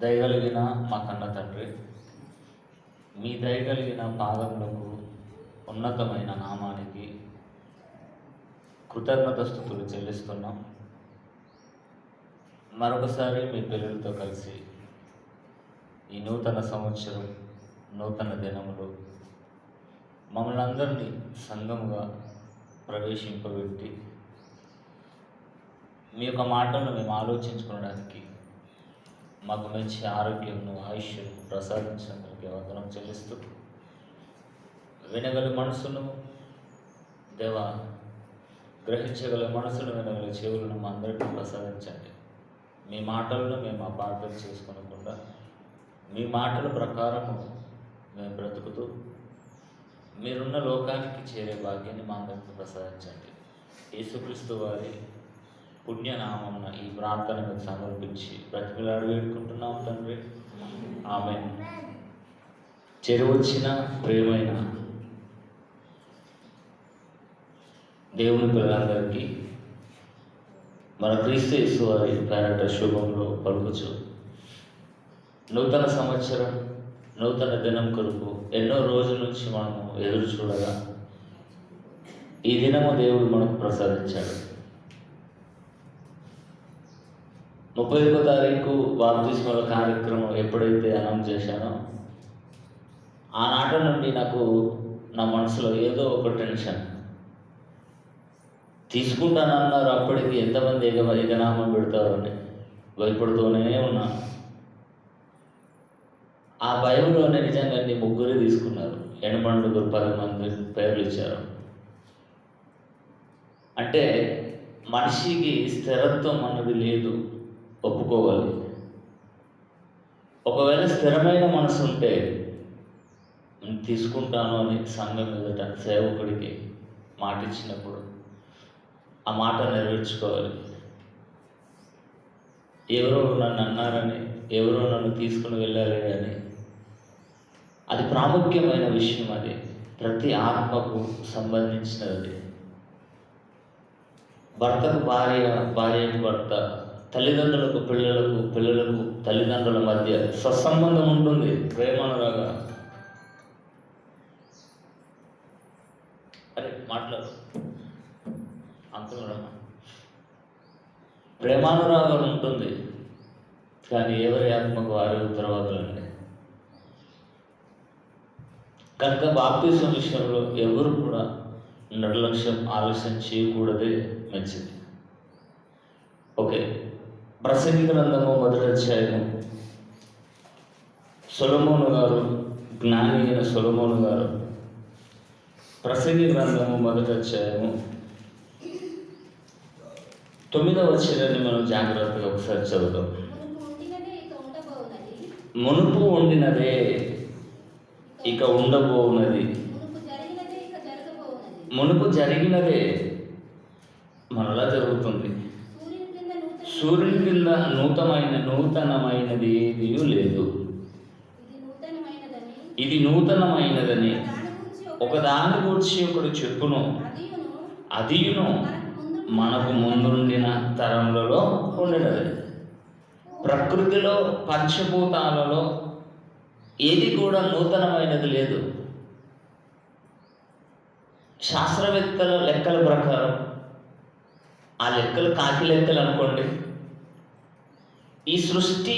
దయగలిగిన మా కన్న తండ్రి, మీ దయగలిగిన పాదములకు ఉన్నతమైన నామానికి కృతజ్ఞతాస్తుతులు చెల్లిస్తున్నాం. మరొకసారి మీ పిల్లలతో కలిసి ఈ నూతన సంవత్సరం, నూతన దినములు మమ్మల్ని అందరినీ సంఘముగా ప్రవేశింపబెట్టి మీ యొక్క మాటలను మేము ఆలోచించుకోవడానికి మాకు మంచి ఆరోగ్యంను, ఆయుష్ను ప్రసాదించినందుకు వందనం చెల్లిస్తూ, వినగల మనసును దేవా, గ్రహించగల మనసును, వినగల చెవులను మా అందరికీ ప్రసాదించండి. మీ మాటలను మేము అపార్థం చేసుకోనకుండా మీ మాటల ప్రకారము మేము బ్రతుకుతూ మీరున్న లోకానికి చేరే భాగ్యాన్ని మా అందరికీ ప్రసాదించండి. యేసుక్రీస్తు వారి పుణ్యనామమున ఈ ప్రార్థనను సమర్పించి బ్రతికిలాడి వేడుకుంటున్నాం తండ్రి. ఆమేన్. చేరువచ్చిన ప్రియమైన దేవుని పిల్లలందరికీ మన క్రీస్తు యేసు వారి పేరట శుభంలో పలుకుచు, నూతన సంవత్సరం, నూతన దినం కొరకు ఎన్నో రోజుల నుంచి మనము ఎదురు చూడగా ఈ దినము దేవుడు మనకు ప్రసాదించాడు. 31వ తారీఖు బాప్తిస్మల కార్యక్రమం ఎప్పుడైతే అనౌన్స్ చేశానో ఆనాటి నుండి నాకు నా మనసులో ఏదో ఒక టెన్షన్. తీసుకుంటానన్నారు, అప్పటికి ఎంతమంది ఎగనామం పెడతారని భయపడుతూనే ఉన్నాను. ఆ భయంలోనే నిజంగా ముగ్గురే తీసుకున్నారు. ఎనమండుగురు 10 మంది పేర్లు ఇచ్చారు. అంటే మనిషికి స్థిరత్వం అన్నది లేదు, ఒప్పుకోవాలి. ఒకవేళ స్థిరమైన మనసు ఉంటే తీసుకుంటాను అని సంఘం ఎదుట సేవకుడికి మాట ఇచ్చినప్పుడు ఆ మాట నెరవేర్చుకోవాలి. ఎవరో నన్ను అన్నారని, ఎవరో నన్ను తీసుకుని వెళ్ళాలి అని, అది ప్రాముఖ్యమైన విషయం. అది ప్రతి ఆత్మకు సంబంధించినది. భర్తకు భార్య, భార్యకు భర్త, తల్లిదండ్రులకు పిల్లలకు, పిల్లలకు తల్లిదండ్రుల మధ్య సత్సంబంధం ఉంటుంది. ప్రేమానురాగా మాట్లాడు అంటున్నారమ్మా. ప్రేమానురాగం ఉంటుంది, కానీ ఎవరి ఆత్మకు వారి ఉత్తరవాదులండి. కనుక బాప్తిజం విషయంలో ఎవరు కూడా నిర్లక్ష్యం, ఆలస్యం చేయకూడదే మంచిది. ఓకే, ప్రసంగి గ్రంథము 1వ అధ్యాయము. సొలొమోను గారు, జ్ఞాని అయిన సొలొమోను గారు, ప్రసంగి గ్రంథము 1వ అధ్యాయము 9వ వచనాన్ని మనం జాగ్రత్తగా ఒకసారి చదువుతాం. మునుపు ఉండినదే ఇక ఉండబోవున్నది, మునుపు జరిగినదే మనలా జరుగుతుంది. సూర్యుని కింద నూతనమైనది ఏదీ లేదు. ఇది నూతనమైనదని ఒకదాని గురించి ఒకడు చెప్పును, అదియును మనకు ముందుండిన తరములలో ఉండినది. ప్రకృతిలో, పంచభూతాలలో ఏది కూడా నూతనమైనది లేదు. శాస్త్రవేత్తల లెక్కల ప్రకారం, ఆ లెక్కలు కాకి లెక్కలు అనుకోండి, ఈ సృష్టి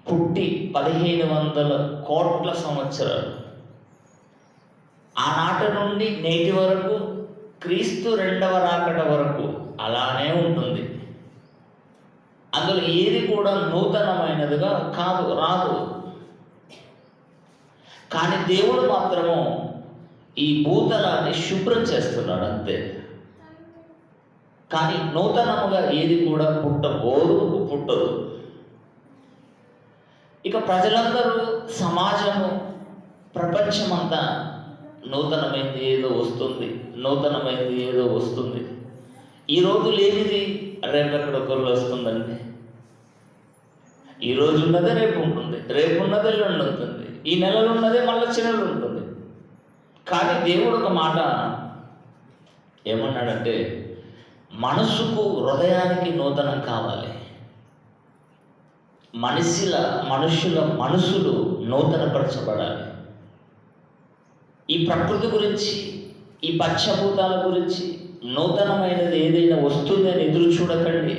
పుట్టి 1500 కోట్ల సంవత్సరాలు, ఆనాటి నుండి నేటి వరకు, క్రీస్తు 2వ రాకడ వరకు అలానే ఉంటుంది. అందులో ఏది కూడా నూతనమైనదిగా రాదు. కానీ దేవుడు మాత్రము ఈ భూతలాన్ని శుభ్రం చేస్తున్నాడు అంతే. కానీ నూతనముగా ఏది కూడా పుట్టదు. ఇక ప్రజలందరూ, సమాజము, ప్రపంచమంతా నూతనమైంది ఏదో వస్తుంది. ఈరోజు లేనిది రేపెక్కడ ఒకళ్ళు వస్తుందండి. ఈరోజు ఉన్నదే రేపు ఉంటుంది, రేపు ఉన్నదే ఎల్లుండి ఉంటుంది, ఈ నెలలో ఉన్నదే మళ్ళీ చిన్నలు ఉంటుంది. కానీ దేవుడు ఒక మాట ఏమన్నాడంటే, మనసుకు, హృదయానికి నూతనం కావాలి. మనుషుల మనసులు నూతనపరచబడాలి. ఈ ప్రకృతి గురించి, ఈ పంచభూతాల గురించి నూతనమైనది ఏదైనా వస్తుందని ఎదురు చూడకండి.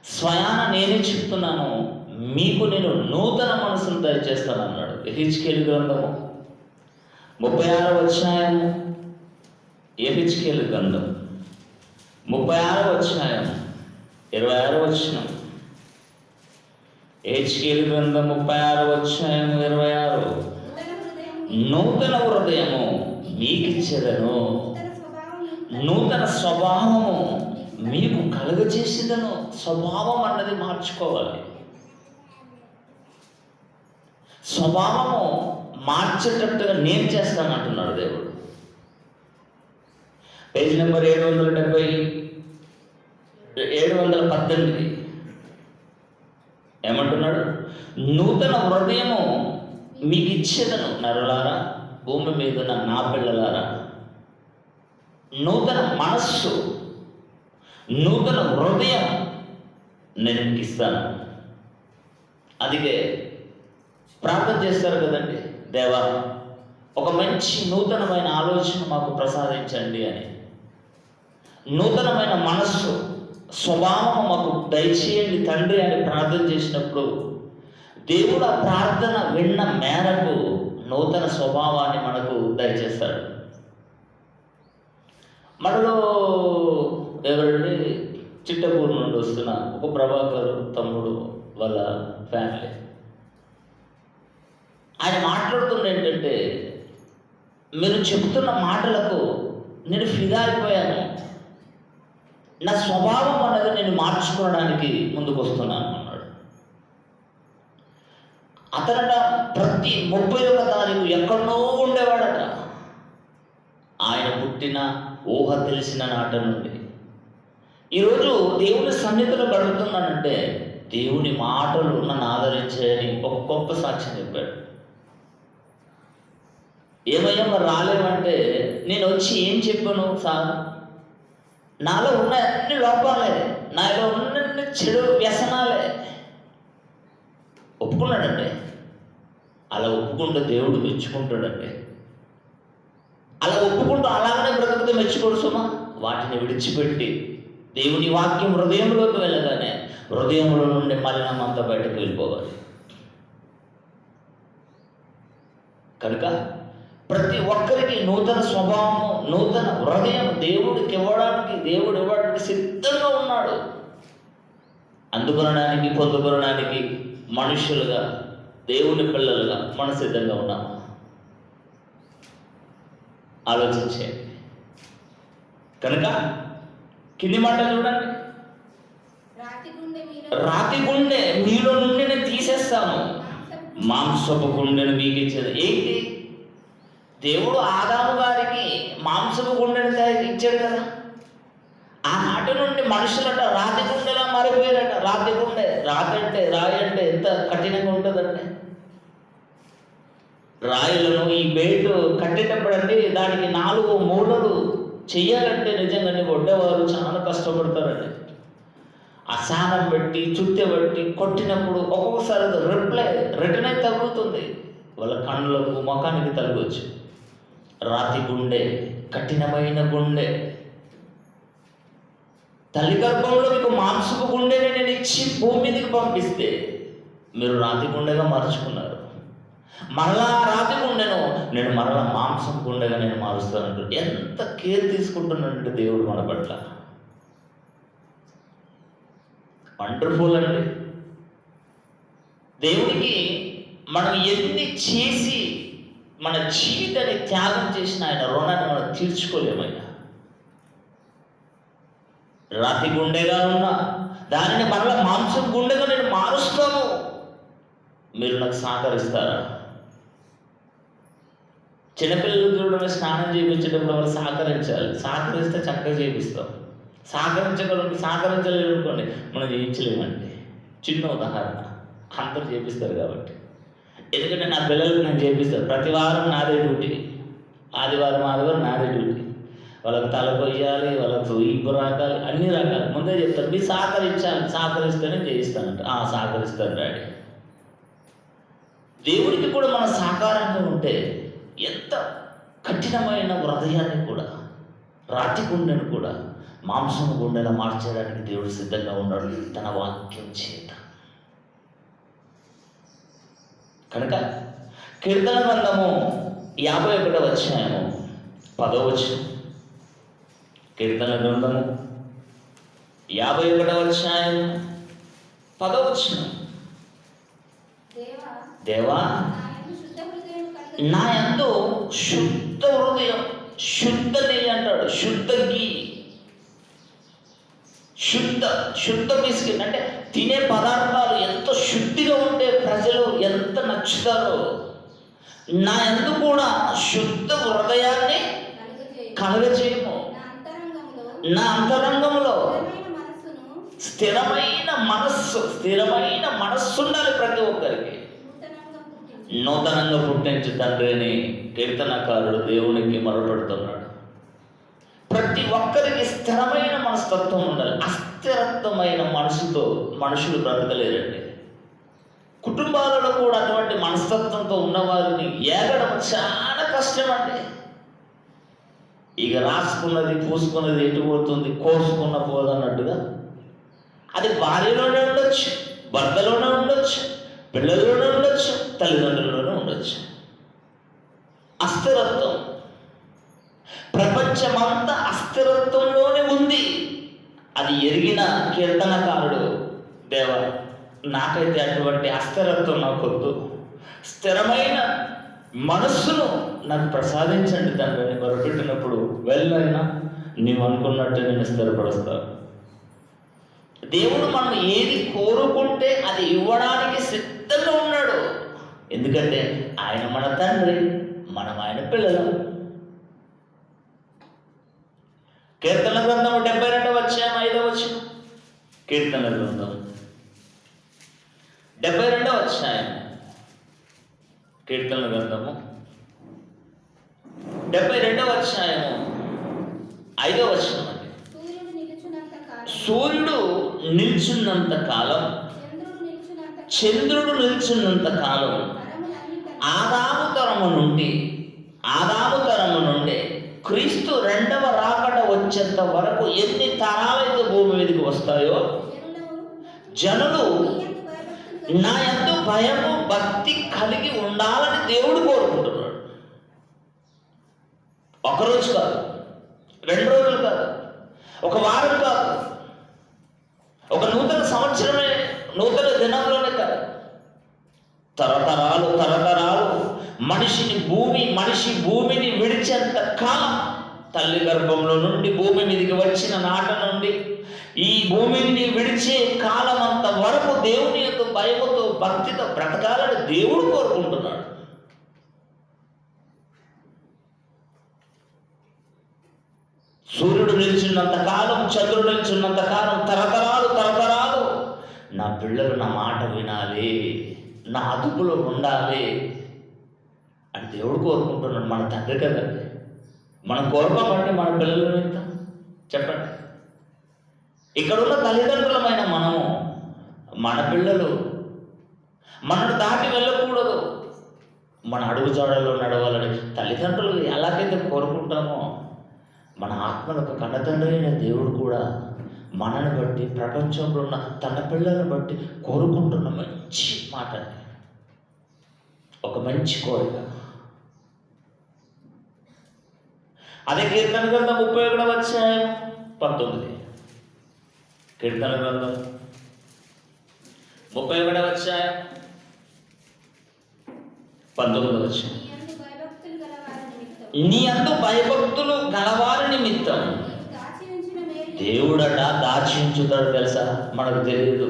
స్వయాన నేనే చెప్తున్నాను, మీకు నేను నూతన మనసును దయచేస్తాను అన్నాడు. యెహెజ్కేలు గ్రంథము 36వ అధ్యాయము, యెహెజ్కేలు గ్రంథం 36వ అధ్యాయం 26వ వచనం. యెహెజ్కేలు గ్రంథం 36వ అధ్యాయం 26. నూతన హృదయము మీకిచ్చేదను, నూతన స్వభావము మీకు కలుగజేసేదను. స్వభావం అన్నది మార్చుకోవాలి. స్వభావము మార్చేటట్టుగా నేను చేస్తాను అంటున్నాడు దేవుడు. పేజ్ నెంబర్ 718 ఏమంటున్నాడు? నూతన హృదయము మీకు ఇచ్చేదను నరులారా, భూమి మీద నా పిల్లలారా. నూతన మనస్సు, నూతన హృదయం నేను మీకు ఇస్తాను. అందుకే ప్రార్థన చేస్తారు కదండి, దేవా ఒక మంచి నూతనమైన ఆలోచన మాకు ప్రసాదించండి అని. నూతనమైన మనస్సు, స్వభావం మాకు దయచేయండి తండ్రి అని ప్రార్థన చేసినప్పుడు దేవుడు ఆ ప్రార్థన విన్న మేరకు నూతన స్వభావాన్ని మనకు దయచేస్తాడు. మనలో ఎవరండి, చిట్టపూరు నుండి వస్తున్న ఒక ప్రభాకర్ తమ్ముడు వాళ్ళ ఫ్యామిలీ, ఆయన మాట్లాడుతున్న ఏంటంటే, మీరు చెబుతున్న మాటలకు నేను ఫిదా అయిపోయాను, నా స్వభావం అనేది నేను మార్చుకోవడానికి ముందుకు వస్తున్నాను అన్నాడు. అతనట ప్రతి 31వ తారీఖు ఎక్కడో ఉండేవాడట. ఆయన పుట్టిన ఊహ తెలిసిన నాట నుండి ఈరోజు దేవుని సన్నిధిలో గడుపుతున్నానంటే దేవుని మాటలు నన్ను ఆదరించాయని ఒక గొప్ప సాక్ష్యం చెప్పాడు. ఏమయ్యా మరి రాలేవంటే, నేను వచ్చి ఏం చెప్పాను సార్, నాలో ఉన్న అన్ని లోపాలే, నాలో ఉన్న చెడు వ్యసనాలే ఒప్పుకున్నాడండి. అలా ఒప్పుకుంటే దేవుడు మెచ్చుకుంటాడండి. అలా ఒప్పుకుంటూ అలాగనే బ్రతుకుతూ మెచ్చుకోడు సుమా. వాటిని విడిచిపెట్టి దేవుని వాక్యం హృదయంలోకి వెళ్ళగానే హృదయంలో నుండి మలినం అంతా బయటకు వెళ్ళిపోవాలి. కనుక ప్రతి ఒక్కరికి నూతన స్వభావము, నూతన హృదయం దేవుడు ఇవ్వడానికి సిద్ధంగా ఉన్నాడు. అందుకొనడానికి, పొందుకొనడానికి మనుషులుగా, దేవుని పిల్లలుగా మన సిద్ధంగా ఉన్నాము. ఆలోచించేయండి. కనుక కింది మాట చూడండి, రాతి గుండె మీలో నుండి నేను తీసేస్తాను, మాంసపు గుండెను మీకు ఇచ్చేది. ఏంటి? దేవుడు ఆదాము గారికి మాంసపు గుండెను ఇచ్చాడు కదా. ఆనాటి నుండి మనుషులట రాతి గుండెలా మారిపోయారట. రాతి గుండె, రాయి అంటే ఎంత కఠినంగా ఉంటుందండి. రాయిలను ఈ బేటు కట్టేటప్పుడండి దానికి 4 మూలలు చెయ్యాలంటే నిజంగానే వడ్డేవారు చాలా కష్టపడతారండి. ఆ సానం పెట్టి చుట్టె పెట్టి కొట్టినప్పుడు ఒక్కొక్కసారి రిటర్న్ అయితే తగ్గుతుంది, వాళ్ళ కళ్ళకు ముఖానికి తగ్గవచ్చు. రాతి గుండె, కఠినమైన గుండె. తల్లి గర్భంలో మీకు మాంసపు గుండెని నేను ఇచ్చి భూమి మీదకి పంపిస్తే మీరు రాతి గుండెగా మార్చుకున్నారు. మరలా రాతి గుండెను నేను మరలా మాంసం గుండెగా నేను మారుస్తానంటు ఎంత కేర్ తీసుకుంటున్నాడంటే దేవుడు మన పట్ల. వండర్ఫుల్ అండి. దేవుడికి మనం ఎన్ని చేసి మన జీవితాన్ని త్యాగం చేసిన ఆయన రుణాన్ని మనం తీర్చుకోలేమయ్యా. రాతి గుండెగా ఉన్నా దానిని మరలా మాంసం గుండెగా నేను మారుస్తాను, మీరు నాకు సహకరిస్తారా? చిన్నపిల్లలు చూడడం స్నానం చేయించేటప్పుడు వాళ్ళు సహకరించాలి. సహకరిస్తే చక్కగా చేయిస్తాం. సహకరించలేదు అనుకోండి మనం చేయించలేమండి. చిన్న ఉదాహరణ, అందరూ చేపిస్తారు కాబట్టి. ఎందుకంటే నా పిల్లలకు నేను చేపిస్తాను. ప్రతి వారం నాదే డ్యూటీ, ఆదివారం నాదే డ్యూటీ. వాళ్ళకి తల కొయ్యాలి, వాళ్ళకు ఈపు రాకాలి, అన్ని రకాలు ముందే చెప్తారు. మీరు సహకరించాలి, సహకరిస్తేనే చేయిస్తానంట. సహకరిస్తాను డాడీ. దేవుడికి కూడా మన సహకారంగా ఉంటే ఎంత కఠినమైన హృదయాన్ని కూడా, రాతి గుండెను కూడా మాంసం గుండెలా మార్చడానికి దేవుడు సిద్ధంగా ఉన్నాడు తన వాక్యం చేత. కనుక కీర్తన గ్రంథము 51వ అధ్యాయము 10వ వచనం. కీర్తన గ్రంథము 51వ అధ్యాయం 10వ వచనం. దేవా నా యందు శుద్ధ హృదయం, శుద్ధ నెయ్యి అంటాడు, శుద్ధ శుద్ధ బిస్కెట్ అంటే తినే పదార్థాలు ఎంత శుద్ధిగా ఉంటే ప్రజలు ఎంత నచ్చుతారో, నా యందు కూడా శుద్ధ హృదయాన్ని కలుగజేయము. నా అంతరంగంలో స్థిరమైన మనస్సు ఉండాలి ప్రతి ఒక్కరికి. నూతనంగా పుట్టించు తండ్రి అని కీర్తనకారుడు దేవునికి మొరపెడుతున్నాడు. ప్రతి ఒక్కరికి స్థిరమైన మనస్తత్వం ఉండాలి. అస్థిరత్వమైన మనసుతో మనుషులు బ్రతకలేరండి. కుటుంబాలలో కూడా అటువంటి మనస్తత్వంతో ఉన్నవారిని ఏగడం చాలా కష్టం అండి. ఇక రాసుకున్నది పూసుకున్నది ఎటు పోతుంది, కోసుకున్న పోదన్నట్టుగా అది భార్యలోనే ఉండొచ్చు, భర్తలోనే ఉండొచ్చు, పిల్లల్లోనే ఉండొచ్చు, తల్లిదండ్రుల్లోనే ఉండొచ్చు. అస్థిరత్వం ప్రపంచమంతా అస్థిరత్వంలోనే ఉంది. అది ఎరిగిన కీర్తనకారుడు, దేవా నాకైతే అటువంటి అస్థిరత్వం నాకొద్దు, స్థిరమైన మనస్సును నాకు ప్రసాదించండి తండ్రి అని మొరపెట్టినప్పుడు వెళ్ళైనా నీవు అనుకున్నట్టు నేను స్థిరపరుస్తాను. దేవుడు మనం ఏది కోరుకుంటే అది ఇవ్వడానికి సిద్ధంగా ఉన్నాడు. ఎందుకంటే ఆయన మన తండ్రి, మనం ఆయన పిల్లలు. కీర్తన గ్రంథం 72వ అధ్యాయం 5వ వచనం. కీర్తన గ్రంథం 72వ అధ్యాయం, కీర్తన గ్రంథము 72వ అధ్యాయము 5వ వచనం అండి. సూర్యుడు నిల్చున్నంత కాలం, చంద్రుడు నిల్చున్నంత కాలం ఆదాము తరము నుండి క్రీస్తు రెండవ రాకడ వచ్చేంత వరకు ఎన్ని తరాలైతే భూమి మీదకి వస్తాయో జనులు నా యందు భయము భక్తి కలిగి ఉండాలని దేవుడు కోరుకుంటున్నాడు. ఒకరోజు కాదు, 2 రోజులు కాదు, ఒక వారం కాదు, ఒక నూతన సంవత్సరమే, నూతన దినంలోనే కాదు, తరతరాలు మనిషి భూమిని విడిచేంత కాలం, తల్లి గర్భంలో నుండి భూమి మీదకి వచ్చిన నాట నుండి ఈ భూమిని విడిచే కాలం అంత వరకు దేవుని యొక్క భయముతో భక్తితో బ్రతకాలని దేవుడు కోరుకుంటున్నాడు. సూర్యుడు నిలిచినంత కాలం, చంద్రుడు నిలిచినంత కాలం, తరతరాలు నా పిల్లలు నా మాట వినాలి, నా అదుపులో ఉండాలి అని దేవుడు కోరుకుంటున్నాడు. మన తండ్రి కదండి. మనం కోరుకోమంటే మన పిల్లలు వింటాం చెప్పండి. ఇక్కడున్న తల్లిదండ్రులమైన మనము, మన పిల్లలు మనను దాటి వెళ్ళకూడదు, మన అడుగుజాడల్లో నడవాలని తల్లిదండ్రులు ఎలాగైతే కోరుకుంటామో, మన ఆత్మలకు కన్నతండ్రి అయిన దేవుడు కూడా మనని బట్టి, ప్రపంచంలో ఉన్న తన పిల్లలను బట్టి కోరుకుంటున్న మంచి మాట, ఒక మంచి కోరిక. అదే కీర్తన గ్రంథం 31వ అధ్యాయం 19. కీర్తన గ్రంథం 31వ అధ్యాయం 19వ వచనం. నీ యందు భయభక్తులు గలవారి నిమిత్తం దేవుడట దాచి ఉంచుతాడు. తెలుసా? మనకు తెలియదు.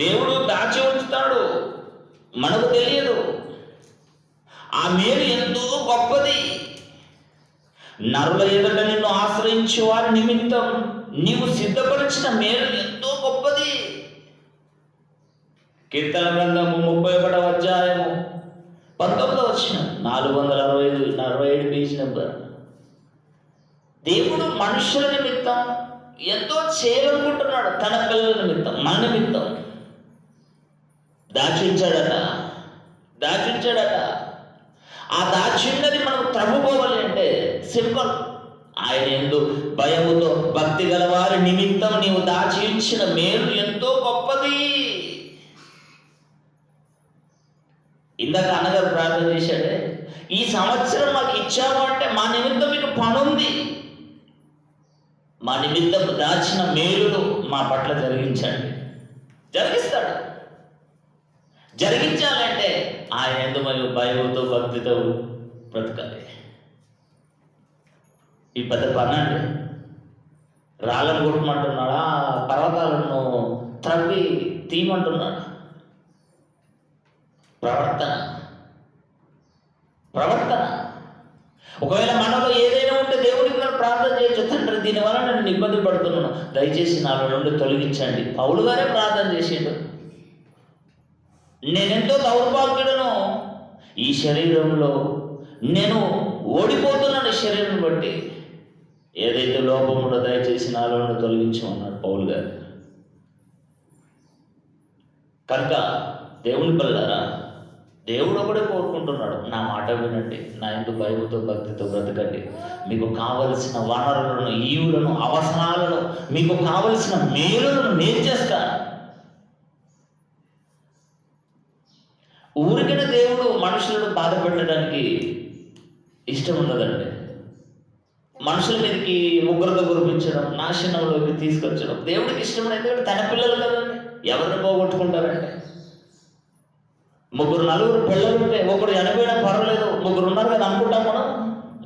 దేవుడు దాచి ఉంచుతాడు, మనకు తెలియదు. ఆ మేలు ఎంతో గొప్పది. నరుల ఎదుట నిన్ను ఆశ్రయించే వారి నిమిత్తం నీవు సిద్ధపరిచిన మేలు ఎంతో గొప్పది. కీర్తన గ్రంథము 31వ అధ్యాయము 19వ వచనం, 467 పేజీ నెంబర్. దేవుడు మనుషుల నిమిత్తం ఎంతో చేయాలనుకుంటున్నాడు. తన పిల్లల నిమిత్తం, మన నిమిత్తం దాచించాడట. ఆ దాచిన్నది మనం త్రవ్వుకోవాలి అంటే సింపుల్. ఆయన యందు భయముతో భక్తి గల వారి నిమిత్తం నీవు దాచి ఉంచిన మేలు ఎంతో గొప్పది. ఇందాక అన్నగారు ప్రార్థన చేశాడే, ఈ సంవత్సరం మాకు ఇచ్చాము అంటే మా నిమిత్తం మీకు పని ఉంది. మా నిమిత్తం దాచిన మేలులు మా పట్ల జరిగిస్తాడు. జరిగించాలంటే ఆయన యందు మరియు భయముతో భక్తితో బ్రతకాలి. ఈ పెద్ద పని అండి. రాళ్ళను కొట్టమంటున్నాడా, పర్వతాలను త్రవ్వి తీయమంటున్నాడు. ప్రవర్తన. ఒకవేళ మనలో ఏదైనా ఉంటే దేవుడికి మనం ప్రార్థన చేయొచ్చు. తండ్రి, దీనివల్ల నేను ఇబ్బంది పడుతున్నాను, దయచేసి నాలో నుండి తొలగించండి. పౌలు గారే ప్రార్థన చేసిండు. నేనెంతో దౌర్భాగ్యుడను, ఈ శరీరంలో నేను ఓడిపోతున్నాను. శరీరం బట్టి ఏదైతే లోపం ఉందో దయచేసి నాలో నుండి తొలగించమన్నాడు పౌలు గారు. కనుక దేవుని పిల్లలారా, దేవుడు ఒకడే కోరుకుంటున్నాడు, నా మాట వినండి, నా యందు భయముతో భక్తితో బ్రతకండి. మీకు కావలసిన వనరులను, ఈవులను, అవసరాలను, మీకు కావలసిన మేలులను నేను చేస్తాను. ఊరికిన దేవుడు మనుషులను బాధ పెట్టడానికి ఇష్టం ఉండదండి. మనుషుల మీదకి ఉగ్రత కురిపించడం, నాశనంలోకి తీసుకొచ్చడం దేవుడికి ఇష్టం లేదు. ఎందుకంటే తన పిల్లలు కదండి. ఎవరిని పోగొట్టుకుంటారంటే, 3-4 పిల్లలుంటే ఒకరు చనిపోయినా పర్వాలేదు, 3 ఉన్నారు కదా అనుకుంటాం మనం.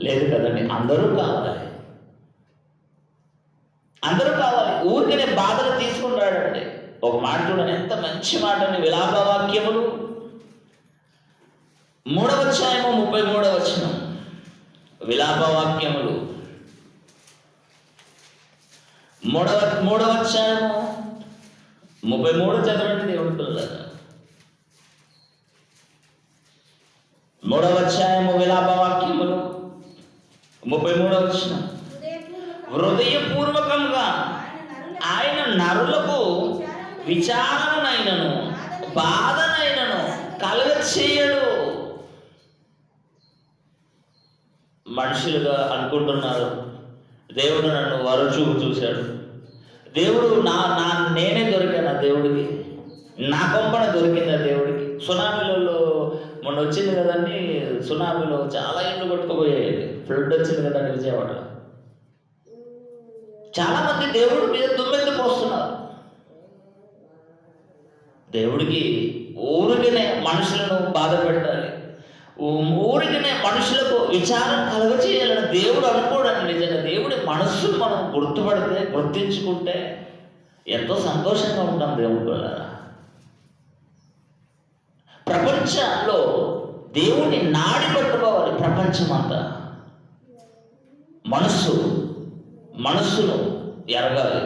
లేదు కదండి, అందరూ కావాలి. ఊరికనే బాధలు తీసుకుంటాడండి. ఒక మాట చూడండి, ఎంత మంచి మాట అండి. విలాప వాక్యములు 3వ అధ్యాయము 33వ వచనం. విలాప వాక్యములు 3వ అధ్యాయము 33 చదవండి దేవుడి పిల్లలారా. 3వ అధ్యాయము విలాప వాక్యములు 33వ వచనం. హృదయపూర్వకంగా ఆయన నరులకు విచారమునైనను బాధనైనను కలగచేయడు. మనుషులుగా అనుకుంటున్నారు, దేవుడు నన్ను వరచూపు చూశాడు, దేవుడు నేనే దొరికాను దేవుడికి, నా కొంపన దొరికిందా దేవుడికి. సునామీలలో మొన్న వచ్చింది కదండి, సునామీలో చాలా ఇళ్ళు కొట్టుకుపోయాయి. ఫ్లడ్ వచ్చింది కదండి విజయవాడలో. చాలా మంది దేవుడి మీద దుమ్మెత్తి పోస్తున్నారు. దేవుడికి ఊరికినే మనుషులను బాధ పెట్టాలి, ఊరికినే మనుషులకు విచారం కలగచేయాలని దేవుడు అనుకోవడానికి నిజంగా దేవుడి మనస్సును మనం గుర్తించుకుంటే ఎంతో సంతోషంగా ఉంటాం దేవుడి వల్ల. ప్రపంచంలో దేవుడిని నాడి పట్టుకోవాలి. ప్రపంచం అంతా మనస్సును ఎరగాలి.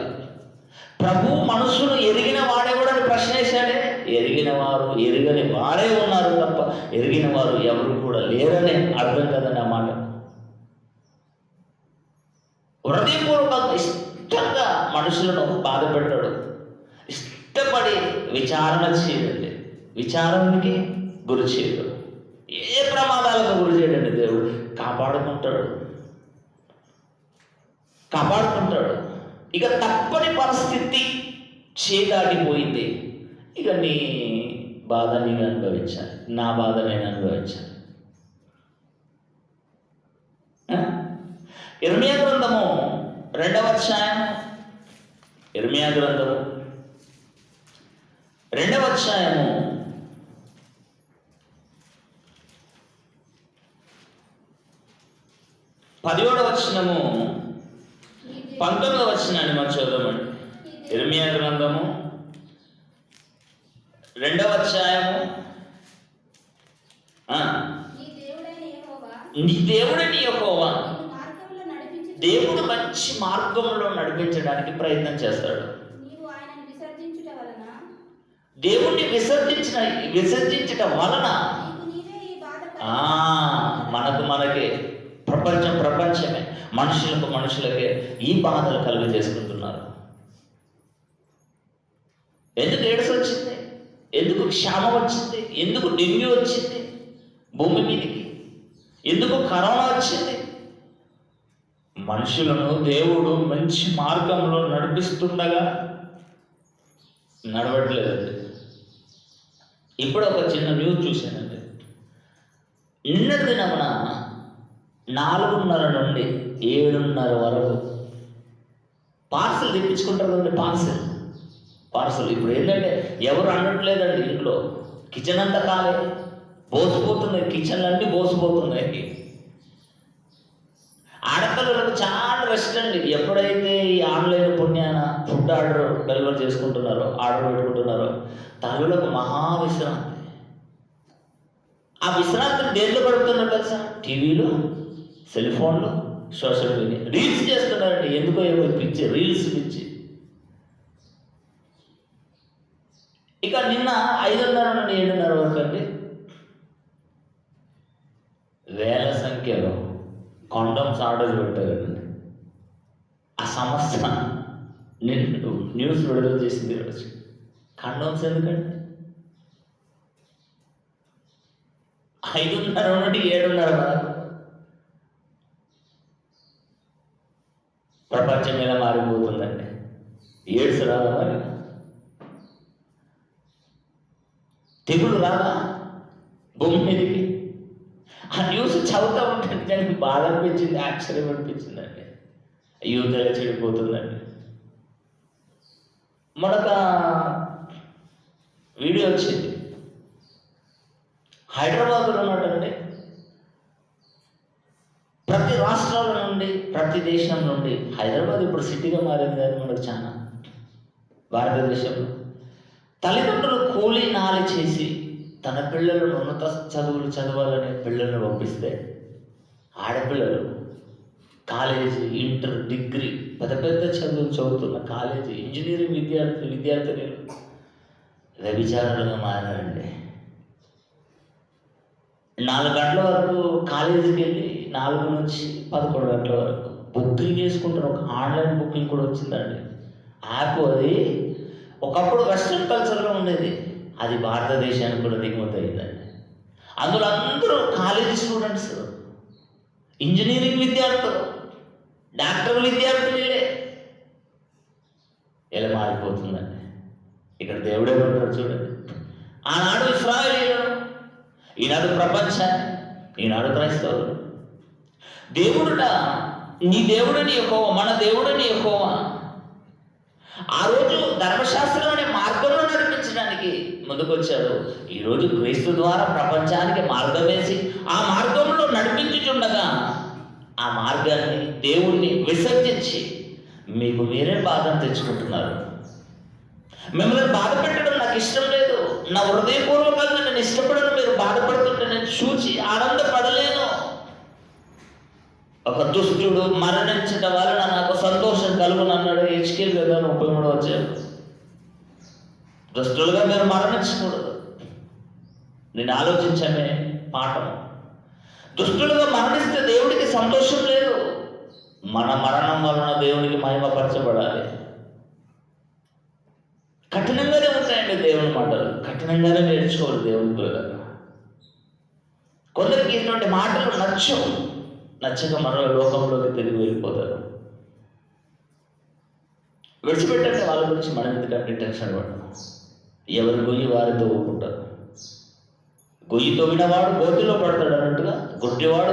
ప్రభు మనస్సును ఎరిగిన వాడెవడని ప్రశ్న వేశాడే. ఎరగని వారే ఉన్నారు తప్ప ఎరిగిన వారు ఎవరు కూడా లేరనే అర్థం కదండి ఆ మాట. హృదయపూర్వకంగా ఇష్టంగా మనుషులను బాధ పెట్టాడు. ఇష్టపడి విచారణ చేయడండి, విచారానికి గురి చేయడు. ఏ ప్రమాదాలకు గురి చేయడండి. దేవుడు కాపాడుకుంటాడు. ఇక తప్పని పరిస్థితి చేదాటిపోయింది. ఇక నీ బాధ నీకు అనుభవించాలి, నా బాధ నేను అనుభవించాలి. ఇర్మియా గ్రంథము 2వ అధ్యాయం, ఇర్మియా గ్రంథము 2వ అధ్యాయము 17వ వచనము 19వ వచనాన్ని మనం చదవమండి. ఇర్మియా గ్రంథము 2వ అధ్యాయము. నీ దేవుడని యెహోవా దేవుడు మంచి మార్గంలో నడిపించడానికి ప్రయత్నం చేస్తాడు. దేవుణ్ణి విసర్జించటం వలన మనకి ప్రపంచమే మనుషులకే ఈ బాధలు కలుగ చేసుకుంటున్నారు. ఎందుకు ఎయిడ్స్ వచ్చింది? ఎందుకు క్షామం వచ్చింది? ఎందుకు డెంగ్యూ వచ్చింది భూమి మీదకి? ఎందుకు కరోనా వచ్చింది? మనుషులను దేవుడు మంచి మార్గంలో నడిపిస్తుండగా నడవట్లేదండి. ఇప్పుడు ఒక చిన్న న్యూస్ చూశానండి. నిన్నటి దినమున 4:30 నుండి 7:30 వరకు పార్సల్ తెప్పించుకుంటారు కదండి. పార్సల్ ఇప్పుడు ఏంటంటే ఎవరు అనట్లేదండి. ఇంట్లో కిచెన్ అంతా ఖాళీ, బోసిపోతున్నాయి, కిచెన్లు అన్నీ బోసిపోతున్నాయి. ఆడపిల్లలకు చాలా రెస్ట్ అండి. ఎప్పుడైతే ఈ ఆన్లైన్ పుణ్యాన ఫుడ్ డెలివరీ చేసుకుంటున్నారో, ఆర్డర్ పెట్టుకుంటున్నారో, తల్లులకు మహా విశ్రాంతి. ఆ విశ్రాంతిని దేంట్లో పడుతున్నారు తెలుసా? టీవీలు, సెల్ ఫోన్లు, సోషల్ మీడియా, రీల్స్ చేస్తున్నారండి. ఎందుకో ఏమో పిచ్చి, రీల్స్ పిచ్చి. ఇక నిన్న 5:30 నుండి 7:30 వరకు అండి వేల సంఖ్యలో కాండమ్స్ ఆర్డర్ పెట్టారండి. ఆ సంస్థ న్యూస్ విడుదల చేసింది ఈరోజు. కాండమ్స్ ఎందుకండి? 5:30 నుండి 7:30 వరకు ప్రపంచం ఎలా మారిపోతుందండి. ఎయిడ్స్ రాదా? మరి తెగులు రాదా భూమి మీదకి? ఆ న్యూస్ చదువుతూ ఉంటే నిజానికి బాధ అనిపించింది, ఆశ్చర్యం అనిపించిందండి. యూత్ ఎలా చెడిపోతుందండి. మనక వీడియో వచ్చింది. హైదరాబాద్లో ఉన్నట్టండి ప్రతి రాష్ట్రాల నుండి, ప్రతి దేశం నుండి, హైదరాబాద్ ఇప్పుడు సిటీగా మారింది కానీ మనకు చాలా భారతదేశంలో తల్లిదండ్రులు కూలీ నాలి చేసి తన పిల్లలను ఉన్నత చదువులు చదవాలని పిల్లలను పంపిస్తే, ఆడపిల్లలు కాలేజీ, ఇంటర్, డిగ్రీ పెద్ద చదువులు చదువుతున్న కాలేజీ ఇంజనీరింగ్ విద్యార్థినులు వ్యభిచారులుగా మారారండి. 4 గంటల వరకు కాలేజీకి వెళ్ళి 4 నుంచి 11 గంటల వరకు బుకింగ్ చేసుకుంటారు. ఒక ఆన్లైన్ బుకింగ్ కూడా వచ్చిందండి, యాప్. అది ఒకప్పుడు వెస్ట్రన్ కల్చర్లో ఉండేది, అది భారతదేశానికి కూడా దిగుమతి అయిందండి. అందులో అందరూ కాలేజీ స్టూడెంట్స్, ఇంజనీరింగ్ విద్యార్థులు, డాక్టర్ విద్యార్థులే. ఎలా మారిపోతుందండి. ఇక్కడ దేవుడే ఉంటాడు చూడండి. ఆనాడు ఇశ్రాయేలీయులు, ఈనాడు ప్రపంచాన్ని, ఈనాడు క్రైస్తవులు. దేవుడుట నీ దేవుడని యెహోవా, మన దేవుడని యెహోవా ఆ రోజు ధర్మశాస్త్రం అనే మార్గంలో నడిపించడానికి ముందుకొచ్చాడు. ఈరోజు క్రీస్తు ద్వారా ప్రపంచానికి మార్గం వేసి ఆ మార్గంలో నడిపించుచుండగా ఆ మార్గాన్ని, దేవుణ్ణి విసర్జించి మీకు మీరే బాధను తెచ్చుకుంటున్నారు. మిమ్మల్ని బాధ పెట్టడం నాకు ఇష్టం లేదు. నా హృదయపూర్వకంగా నేను ఇష్టపడను. మీరు బాధపడుతుంటే నేను చూచి ఆనందపడలేను. ఒక దుష్టుడు మరణించడం వలన నాకు సంతోషం కలుగునన్నాడు హెచ్కేల్ గ్రంథం 33వ అధ్యాయం. దుష్టులుగా మీరు మరణించకూడదు. నేను ఆలోచించమే పాఠం. దుష్టులుగా మరణిస్తే దేవుడికి సంతోషం లేదు. మన మరణం వలన దేవునికి మహిమపరచబడాలి. కఠినంగానే ఉంటాయండి దేవుని మాటలు, కఠినంగానే నేర్చుకోవాలి దేవుని పిల్లలు. కొందరికి ఇటువంటి మాటలు నచ్చక మరో లోకంలోకి తిరిగి వెళ్ళిపోతారు. విడిచిపెట్టండి వాళ్ళ గురించి. మనం ఎందుకంటే టెన్షన్ పడడం. ఎవరి గొయ్యి వారితో ఊరుకుంటారు. గొయ్యి తవ్వినవాడు గోతిలో పడతాడు అన్నట్టుగా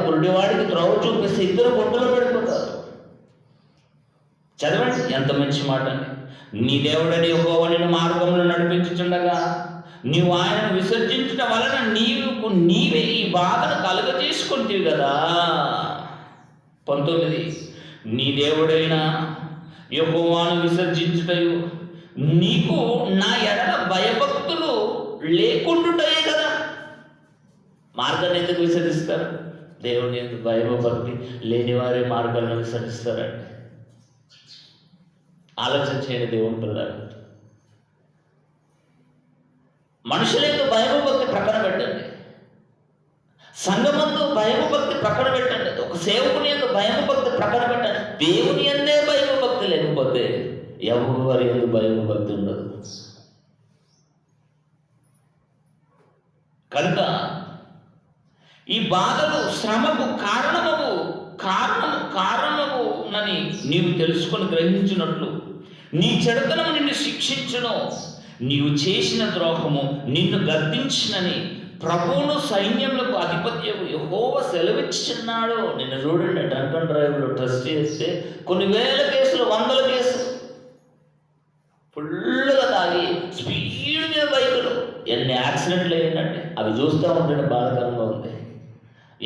గుడ్డివాడికి త్రోవ చూపిస్తే ఇద్దరు గొడ్డులో పడిపోతారు. చదవండి, ఎంత మంచి మాట అండి. నీ దేవుడని యెహోవా నిన్ను మార్గంలో నడిపించుచుండగా నీవు ఆయనను విసర్జించడం వలన నీవే ఈ బాధను కలుగజేసుకుంటావు కదా. 19 నీ దేవుడైన యెహోవాను విసర్జించుటయు నీకు నా ఎడల భయభక్తులు లేకుండుటయే కదా. మార్గాన్ని ఎందుకు విసర్జిస్తారు? దేవుని ఎందుకు భయభక్తి లేని వారే మార్గాలను విసర్జిస్తారండి. ఆలోచన చేయని దేవుని పిల్లలు. మనుషులకు భయభక్తి ప్రక్కన పెట్టండి. సంఘమందు భయము భక్తి ప్రకట పెట్టండి. ఒక సేవకుని యందు భయము భక్తి ప్రకట పెట్టండి. దేవుని యందే భయము భక్తి లేకపోతే ఎవరి యందు భయము భక్తి ఉండదు. కనుక ఈ బాధలు శ్రమకు కారణము నని నీవు తెలుసుకొని గ్రహించినట్లు నీ చెడుతనము నిన్ను శిక్షించును, నీవు చేసిన ద్రోహము నిన్ను గద్దించినని ప్రభువును సైన్యములకు అధిపత్యము యెహోవా సెలవిచ్చుచున్నాడు. నిన్ను చూడండి, డ్రంక్ అండ్ డ్రైవ్లో టెస్ట్ చేస్తే కొన్ని వేల కేసులు, వందల కేసులు, ఫుల్గా తాగి స్పీడ్ మీద బైకులు, ఎన్ని యాక్సిడెంట్లు అయ్యిందంటే అవి చూస్తూ ఉంటే బాధాకరంగా ఉంది.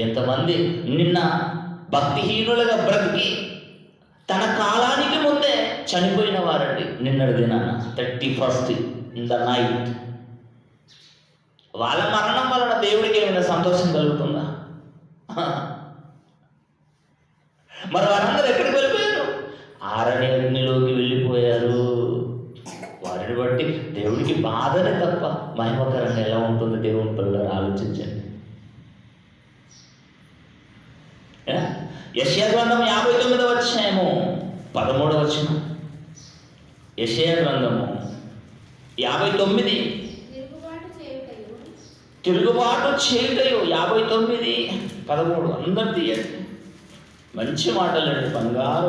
ఎంతమంది నిన్న భక్తిహీనులుగా బ్రతికి తన కాలానికి ముందే చనిపోయిన వారండి. నిన్నటి దినాన 31st ఇన్ ద నైట్. వాళ్ళ మరణం వలన దేవుడికి ఏమైనా సంతోషం కలుగుతుందా? మరి వారందరూ ఎక్కడికి వెళ్ళిపోయారు? అరణ్యంలోకి వెళ్ళిపోయారు. వారిని బట్టి దేవుడికి బాధనే తప్ప మహిమకరంగా ఎలా ఉంటుంది దేవుని పిల్లలు ఆలోచించండి. యెషయా గ్రంథం 59వ అధ్యాయము 13వ వచనం. యెషయా గ్రంథము 59 తిరుగుబాటు చేయుటయు 59:13. అందరు తీయండి, మంచి మాటలండి, బంగారు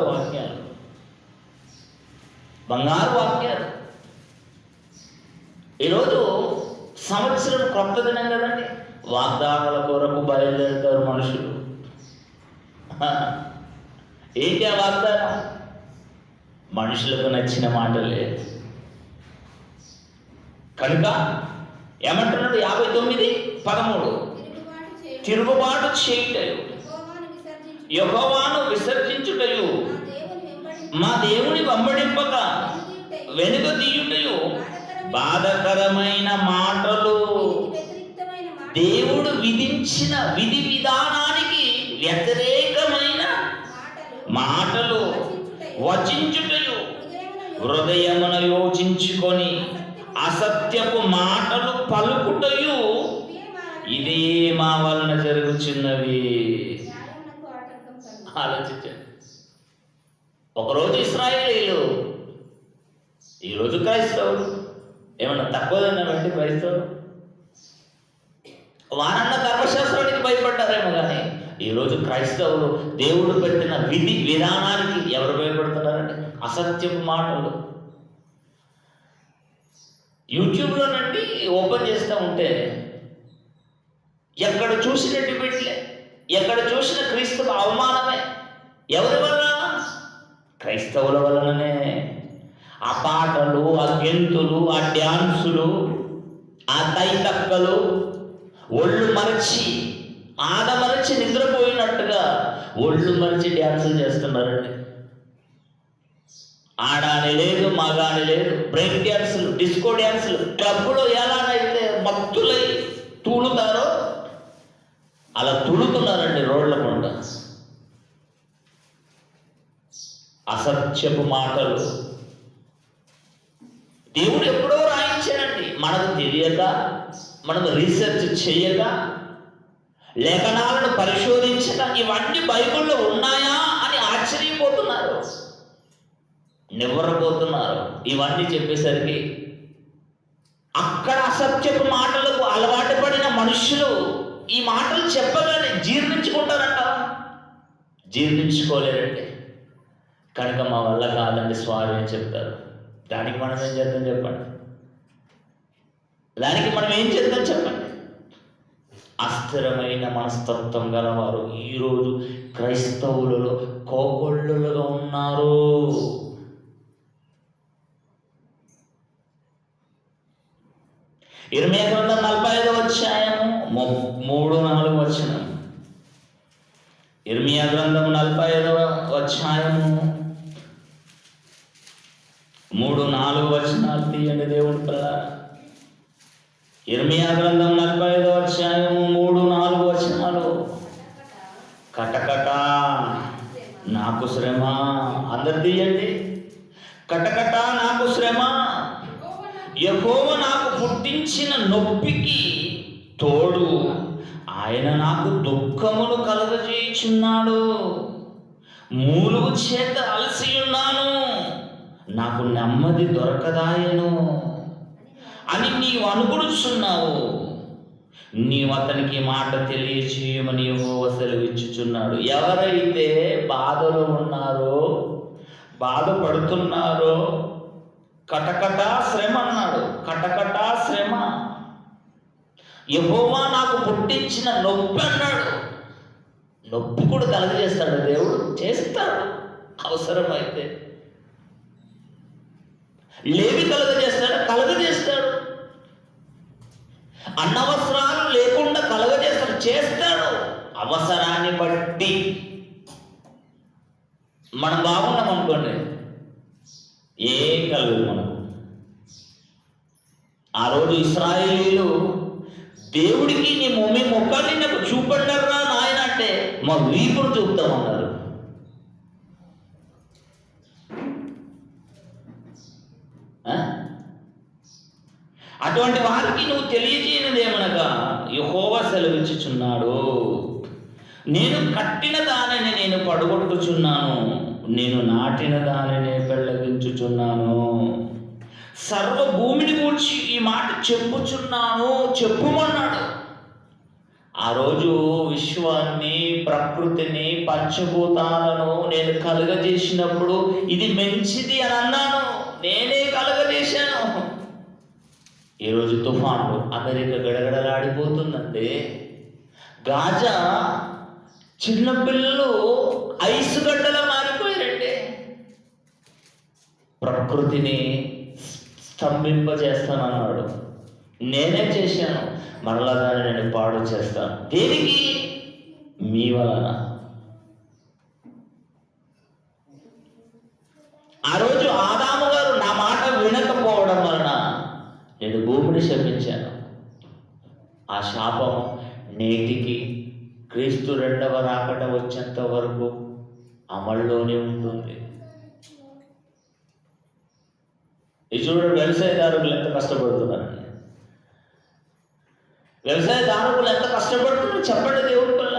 వాక్యాలు. ఈరోజు సంవత్సరం కొత్త దినం కదండి, వాగ్దానాల కొరకు బయలుదేరుతారు మనుషులు. ఏంటి ఆ వాగ్దానం? మనుషులకు నచ్చిన మాటలే. కనుక ఏమంటున్నాడు? 59:13 తిరుగుబాటు చేయుటయు యెహోవాను విసర్జించుటయు మా దేవుని వెంబడింపక వెనుక తీయుటయు బాధకరమైన మాటలు, దేవుడు విధించిన విధి విధానానికి వ్యతిరేకమైన మాటలు వచించుటయు, హృదయమున యోచించుకొని అసత్యపు మాటలు పలుకుటయు ఇదే మా వలన జరుగుచున్నవి. ఆలోచించండి. ఒకరోజు ఇశ్రాయేలీయులు, ఈరోజు క్రైస్తవులు. ఏమన్నా తక్కువదన్నారంటే క్రైస్తవులు? వారన్న ధర్మశాస్త్రానికి భయపడ్డారేమో కానీ ఈరోజు క్రైస్తవులు దేవుడు పెట్టిన విధి విధానానికి ఎవరు భయపడుతున్నారంటే అసత్యపు మాటలు. యూట్యూబ్లోనండి ఓపెన్ చేస్తూ ఉంటే ఎక్కడ చూసిన డిబేట్లే, ఎక్కడ చూసిన క్రీస్తవ అవమానమే. ఎవరి వల్ల? క్రైస్తవుల వలననే. ఆ పాటలు, ఆ గెంతులు, ఆ డ్యాన్సులు, ఆ తైతక్కలు, ఒళ్ళు మరచి ఆడమరచి నిద్రపోయినట్టుగా ఒళ్ళు మరిచి డ్యాన్సులు చేస్తున్నారండి. ఆడాని లేదు, మగాని లేదు. బ్రేక్ డ్యాన్సులు, డిస్కో డ్యాన్సులు, క్లబ్లో ఎలానైతే భక్తులై తూలుతారో అలా తుడుతున్నారండి రోడ్ల పంట. అసత్యపు మాటలు. దేవుడు ఎప్పుడో రాయించాడండి, మనకు తెలియక, మనము రీసెర్చ్ చేయక, లేఖనాలను పరిశోధించక ఇవన్నీ బైబిల్లో ఉన్నాయా అని ఆశ్చర్యపోతున్నారు, నివ్వరపోతున్నారు. ఇవన్నీ చెప్పేసరికి అక్కడ అసత్యపు మాటలకు అలవాటు పడిన మనుషులు ఈ మాటలు చెప్పగానే జీర్ణించుకుంటారంట. జీర్ణించుకోలేరండి. కనుక మా వల్ల కాదండి స్వామి అని చెప్తారు. దానికి మనం ఏం చేద్దాం చెప్పండి? దానికి మనం ఏం చేద్దాం చెప్పండి? అస్థిరమైన మనస్తత్వం గలవారు ఈరోజు క్రైస్తవులలో కోకొళ్ళులుగా ఉన్నారు. ఇర్మీయా గ్రంథం 45వ అధ్యాయము 3-4 వచనం. ఇర్మీయా గ్రంథం 45వ అధ్యాయము 3-4 వచనాలు తీయండి దేవుడి పిల్లలారా. ఇర్మీయా గ్రంథం 45వ అధ్యాయము 3-4 వచనాలు. కటకట నాకు శ్రమ. అందరు తీయండి. కటకట నాకు శ్రమ, యెహోవా నాకు పుట్టించిన నొప్పికి తోడు ఆయన నాకు దుఃఖమును కలుగజేయుచున్నాడు, మూలుగు చేత అలసి ఉన్నాను, నాకు నెమ్మది దొరకదాయను అని నీవు అనుకుడుచున్నావు. నీవు అతనికి మాట తెలియచేయమని యెహోవా సెలవిచ్చుచున్నాడు. ఎవరైతే బాధలో ఉన్నారో, బాధపడుతున్నారో, కటకటా శ్రమ అన్నాడు, కటకటా శ్రమ, యెహోవా నాకు పుట్టించిన నొప్పి అన్నాడు. నొప్పి కూడా కలుగజేస్తాడు దేవుడు, చేస్తాడు అవసరమైతే. లేవి కలుగజేస్తాడు, కలుగజేస్తాడు. అనవసరాలు లేకుండా కలుగజేస్తాడు, చేస్తాడు అవసరాన్ని బట్టి. మనం బాగున్నాం అనుకోండి, ఏం కలగదు మనకు. ఆ రోజు ఇశ్రాయేలీయులు దేవుడికి నీ మీ ముఖాన్ని నాకు చూపండరా నాయన అంటే మా వీపును చూపుతామన్నారు. అటువంటి వారికి నువ్వు తెలియజేయనిదేమనగా యెహోవా సెలవిచ్చుచున్నాడు, నేను కట్టిన దానిని నేను పడగొట్టుచున్నాను, నేను నాటిన దానిని పెళ్ళగించుచున్నాను, సర్వ భూమిని గూర్చి ఈ మాట చెప్పుచున్నాను చెప్పుమన్నాడు. ఆ రోజు విశ్వాన్ని, ప్రకృతిని, పంచభూతాలను నేను కలుగజేసినప్పుడు ఇది మంచిది అని అన్నాను, నేనే కలుగజేశాను. ఈరోజు తుఫాను అమెరికా గడగడలాడిపోతుందంటే, గాజా చిన్నపిల్లలు ఐసు గడ్డలా మారిపోయారండి. ప్రకృతిని స్తంభింపజేస్తానన్నాడు, నేనే చేశాను, మరలా దాన్ని నేను పాడు చేస్తాను. దేనికి? మీ వలన. ఆ రోజు ఆదాము గారు నా మాట వినకపోవడం వలన నేను భూమిని శపించాను. ఆ శాపం నేటికి క్రీస్తు రెండవ రాకడ వచ్చేంత వరకు అమల్లోనే ఉంటుంది. ఇది చూడండి, వ్యవసాయదారులు ఎంత కష్టపడుతున్నారు, వ్యవసాయదారులు ఎంత కష్టపడుతున్నారు చెప్పండి దేవుడి వల్ల.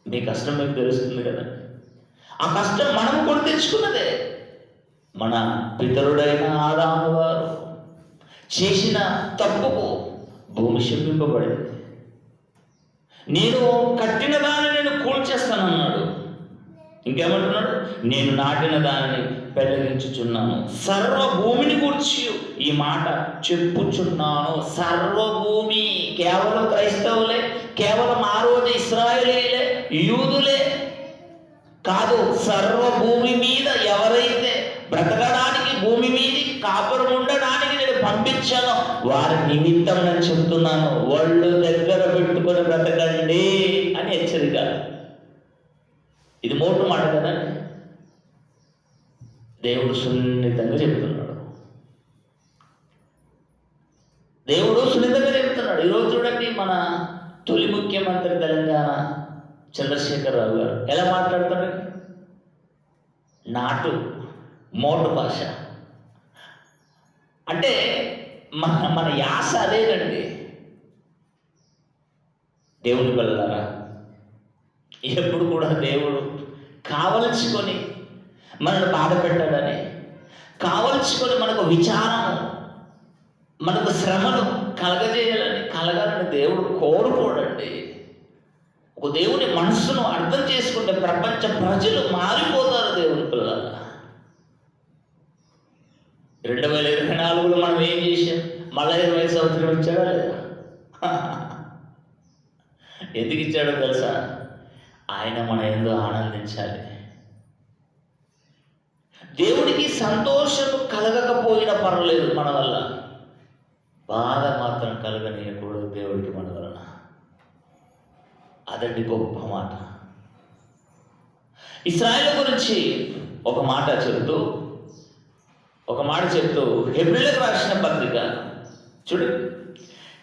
మీ కష్టం మీకు తెలుస్తుంది కదండి. ఆ కష్టం మనం కూడా తెచ్చుకున్నదే. మన పితరుడైన ఆదాము గారు చేసిన తప్పుకు భూమి శపింపబడింది. నేను కట్టిన దాన్ని నేను కూల్చేస్తానన్నాడు. ఇంకేమంటున్నాడు? నేను నాటిన దానిని పెళ్ళగించుచున్నాను, సర్వభూమిని గూర్చి ఈ మాట చెప్పుచున్నాను. సర్వభూమి కేవలం క్రైస్తవులే, కేవలం ఆ రోజు ఇశ్రాయేలీయులే, యూదులే కాదు. సర్వభూమి మీద ఎవరైతే బ్రతకడానికి, భూమి మీదకి కాపురం ఉండడానికి నేను పంపించానో వారి నిమిత్తం నేను చెప్తున్నాను, ఒళ్ళు దగ్గర పెట్టుకొని బ్రతకండి అని హెచ్చరిక. ఇది మోటు మాట కదండి. దేవుడు సున్నితంగా చెప్తున్నాడు, దేవుడు సున్నితంగా చెప్తున్నాడు. ఈరోజు చూడండి, మన తొలి ముఖ్యమంత్రి తెలంగాణ చంద్రశేఖరరావు గారు ఎలా మాట్లాడతాడు? నాటు మోటు భాష అంటే మన యాస అదేనండి. దేవుని పిల్లలారా, ఎప్పుడు కూడా దేవుడు కావలచుకొని మనల్ని బాధ పెట్టాడని, కావలచుకొని మనకు విచారము, మనకు శ్రమను కలగాలని దేవుడు కోరుకోడండి. ఒక దేవుని మనస్సును అర్థం చేసుకుంటే ప్రపంచ ప్రజలు మారిపోతారు దేవుని పిల్లలారా. 2024లో మనం ఏం చేసాం? మళ్ళీ 20 సంవత్సరం ఇచ్చాడా లేదా? ఎందుకు ఇచ్చాడో తెలుసా? ఆయన మన యందు ఆనందించాలి. దేవుడికి సంతోషం కలగకపోయినా పర్వాలేదు మన వల్ల, బాధ మాత్రం కలగనీయకూడదు దేవుడికి మన వలన. అదండి గొప్ప మాట. ఇశ్రాయేలు గురించి ఒక మాట చెప్తూ హెబ్రీయులకు రాసిన పత్రిక చూడు,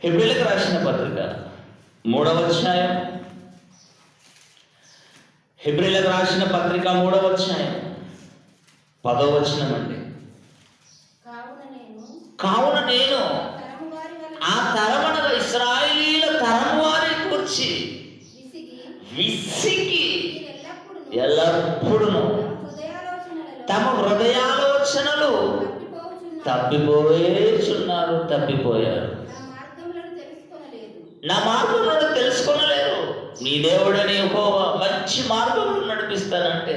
హెబ్రీయులకు రాసిన పత్రిక 3వ అధ్యాయం, హెబ్రీయులకు రాసిన పత్రిక 3వ అధ్యాయం 10వ వచనం అండి. కావున నేను ఆ తరమనగా ఇశ్రాయేలీయుల తరం వారి గురించి తప్పిపోయేచున్నారు, తప్పిపోయారు. నా మార్గములను తెలుసుకొనలేరు. నీ దేవుడని యెహోవా మంచి మార్గంలో నడిపిస్తానంటే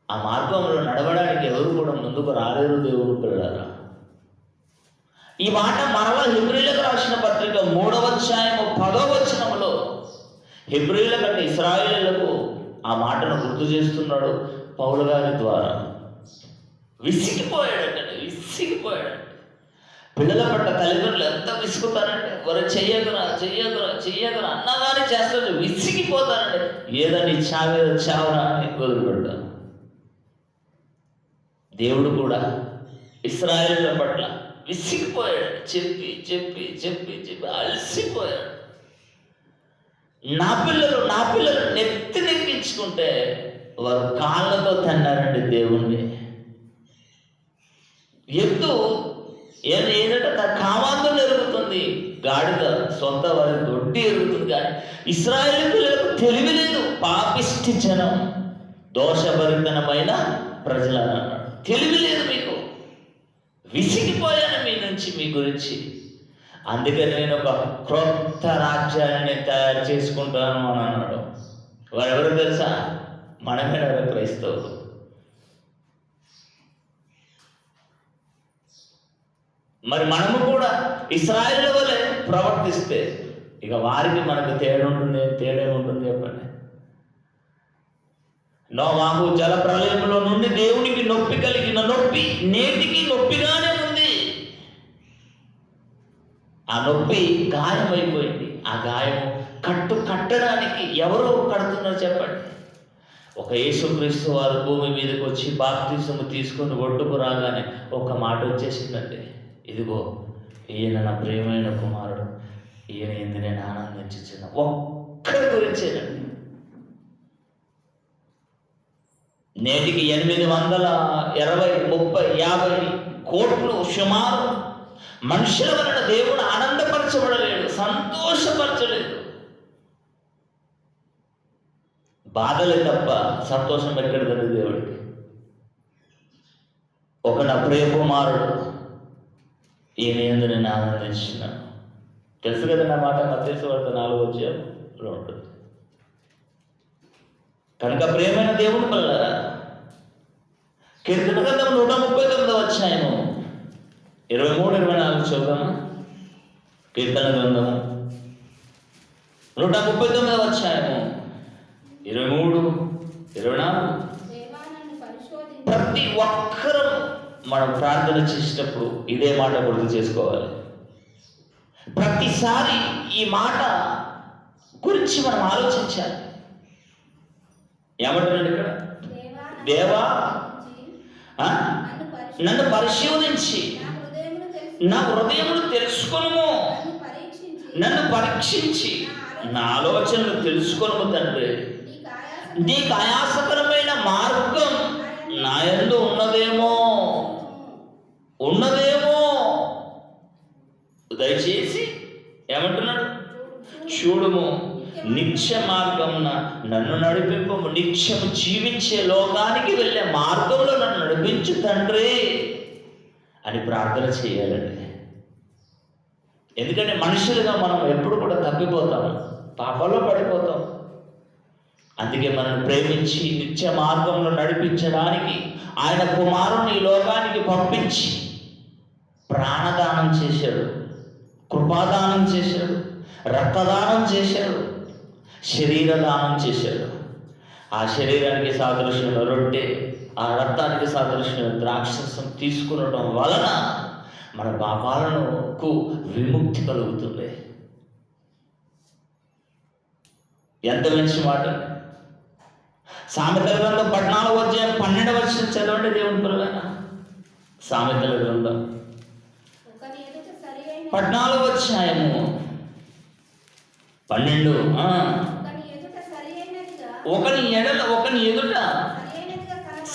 ఆ మార్గంలో నడవడానికి ఎవరు కూడా ముందుకు రాలేరు. దేవుడు పిల్లలారా, ఈ మాట మరలా హెబ్రీయులకు రాసిన పత్రిక 3వ అధ్యాయము 10వ వచనంలో హెబ్రీయుల కంటే ఇశ్రాయేలీయులకు ఆ మాటను గుర్తు చేస్తున్నాడు పౌలు గారి ద్వారా. విసిగిపోయాడంటే పిల్లల పట్ల తల్లిదండ్రులు ఎంత విసుగుతారంటే, వారు చెయ్యకురా అన్నగానే చేస్తారు, విసిగిపోతారంటే ఏదని చావరా అని వదిలిపెడతారు. దేవుడు కూడా ఇశ్రాయేలీయుల పట్ల విసిగిపోయాడు. చెప్పి అలసిపోయాడు. నా పిల్లలు నెత్తినెక్కించుకుంటే వారు కాళ్ళతో తన్నారండి దేవుణ్ణి. ఎద్దు ఏంటంటే తన కామాంతం ఎరుగుతుంది, గాడిద సొంత వారి దొడ్డి ఎరుగుతుంది. కానీ ఇశ్రాయేలు పిల్లలకు తెలివి లేదు. పాపిష్టి జనం, దోషభరితనమైన ప్రజలు అన్నాడు. తెలివి లేదు మీకు. విసిగిపోయాను మీ గురించి. అందుకని నేను ఒక క్రొత్త రాజ్యాన్ని తయారు చేసుకుంటాను అని అన్నాడు. వారెవరు తెలుసా? మనమే క్రైస్తవులు. మరి మనము కూడా ఇశ్రాయేలు వలె ప్రవర్తిస్తే ఇక వారికి మనకు తేడా ఉంటుంది చెప్పండి. నోవాహు జల ప్రళయంలో నుండి దేవునికి నొప్పి కలిగిన నొప్పి నేటికి నొప్పిగానే ఉంది. ఆ నొప్పి గాయమైపోయింది. ఆ గాయం కట్టడానికి ఎవరు కడుతున్నారు చెప్పండి? ఒక యేసుక్రీస్తు వారు భూమి మీదకి వచ్చి బాప్తిసము తీసుకుని ఒడ్డుకు రాగానే ఒక మాట వచ్చేసిందండి, ఇదిగో ఈయన నా ప్రియమైన కుమారుడు, ఈయన ఎందు నేను ఆనందించిన ఒక్కరి గురించేనండి. నేటికి 820, 30, 50 కోట్లు సుమారు మనుషుల వలన దేవుడు ఆనందపరచబడలేడు, సంతోషపరచలేదు. బాధలే తప్ప సంతోషం ఎక్కడదండి దేవుడికి. ఒక నా ప్రియ కుమారుడు, ఈయన యందు నేను ఆనందించినాను. తెలుసు కదా నా మాట, మత్తయి సువార్త 4వ అధ్యాయంలో ఉంటుంది. కనుక ప్రియమైన దేవుడు పిల్లలారా, కీర్తన గ్రంథం 139వ అధ్యాయము 23-24 చూద్దామా? కీర్తన గ్రంథము 139వ అధ్యాయము 23-24. ప్రతి ఒక్కరూ మనం ప్రార్థన చేసేటప్పుడు ఇదే మాట గుర్తు చేసుకోవాలి. ప్రతిసారి ఈ మాట గురించి మనం ఆలోచించాలి. ఏమంటున్నాడు ఇక్కడ? దేవా నన్ను పరిశోధించి నా హృదయమును తెలుసుకొనుము, నన్ను పరీక్షించి నా ఆలోచనలు తెలుసుకొనుము తండ్రి. నీకు ఆయాసకరమైన మార్గం నా యందు ఉన్నదేమో దయచేసి ఏమంటున్నాడు? చూడుము, నిత్య మార్గమున నన్ను నడిపింపము, నిత్యము జీవించే లోకానికి వెళ్ళే మార్గంలో నన్ను నడిపించు తండ్రి అని ప్రార్థన చేయాలండి. ఎందుకంటే మనుషులుగా మనం ఎప్పుడు కూడా తప్పిపోతాం, పాపంలో పడిపోతాం. అందుకే మనల్ని ప్రేమించి నిత్య మార్గంలో నడిపించడానికి ఆయన కుమారుని ఈ లోకానికి పంపించి ప్రాణదానం చేశాడు, కృపాదానం చేశాడు, రక్తదానం చేశాడు, శరీరదానం చేశాడు. ఆ శరీరానికి సాదృశ్యమైన రొట్టె, ఆ రక్తానికి సాదృశ్యమైన ద్రాక్షరసం తీసుకునడం వలన మన పాపాలకు విముక్తి కలుగుతుంది. ఎంత మంచి మాట! సామెతల గ్రంథం 14వ అధ్యాయం 12వ వచనం చదవండి దేవుని పిల్లలైన. సామెతల గ్రంథం 14వ అధ్యాయము 12. ఒకని ఎదుట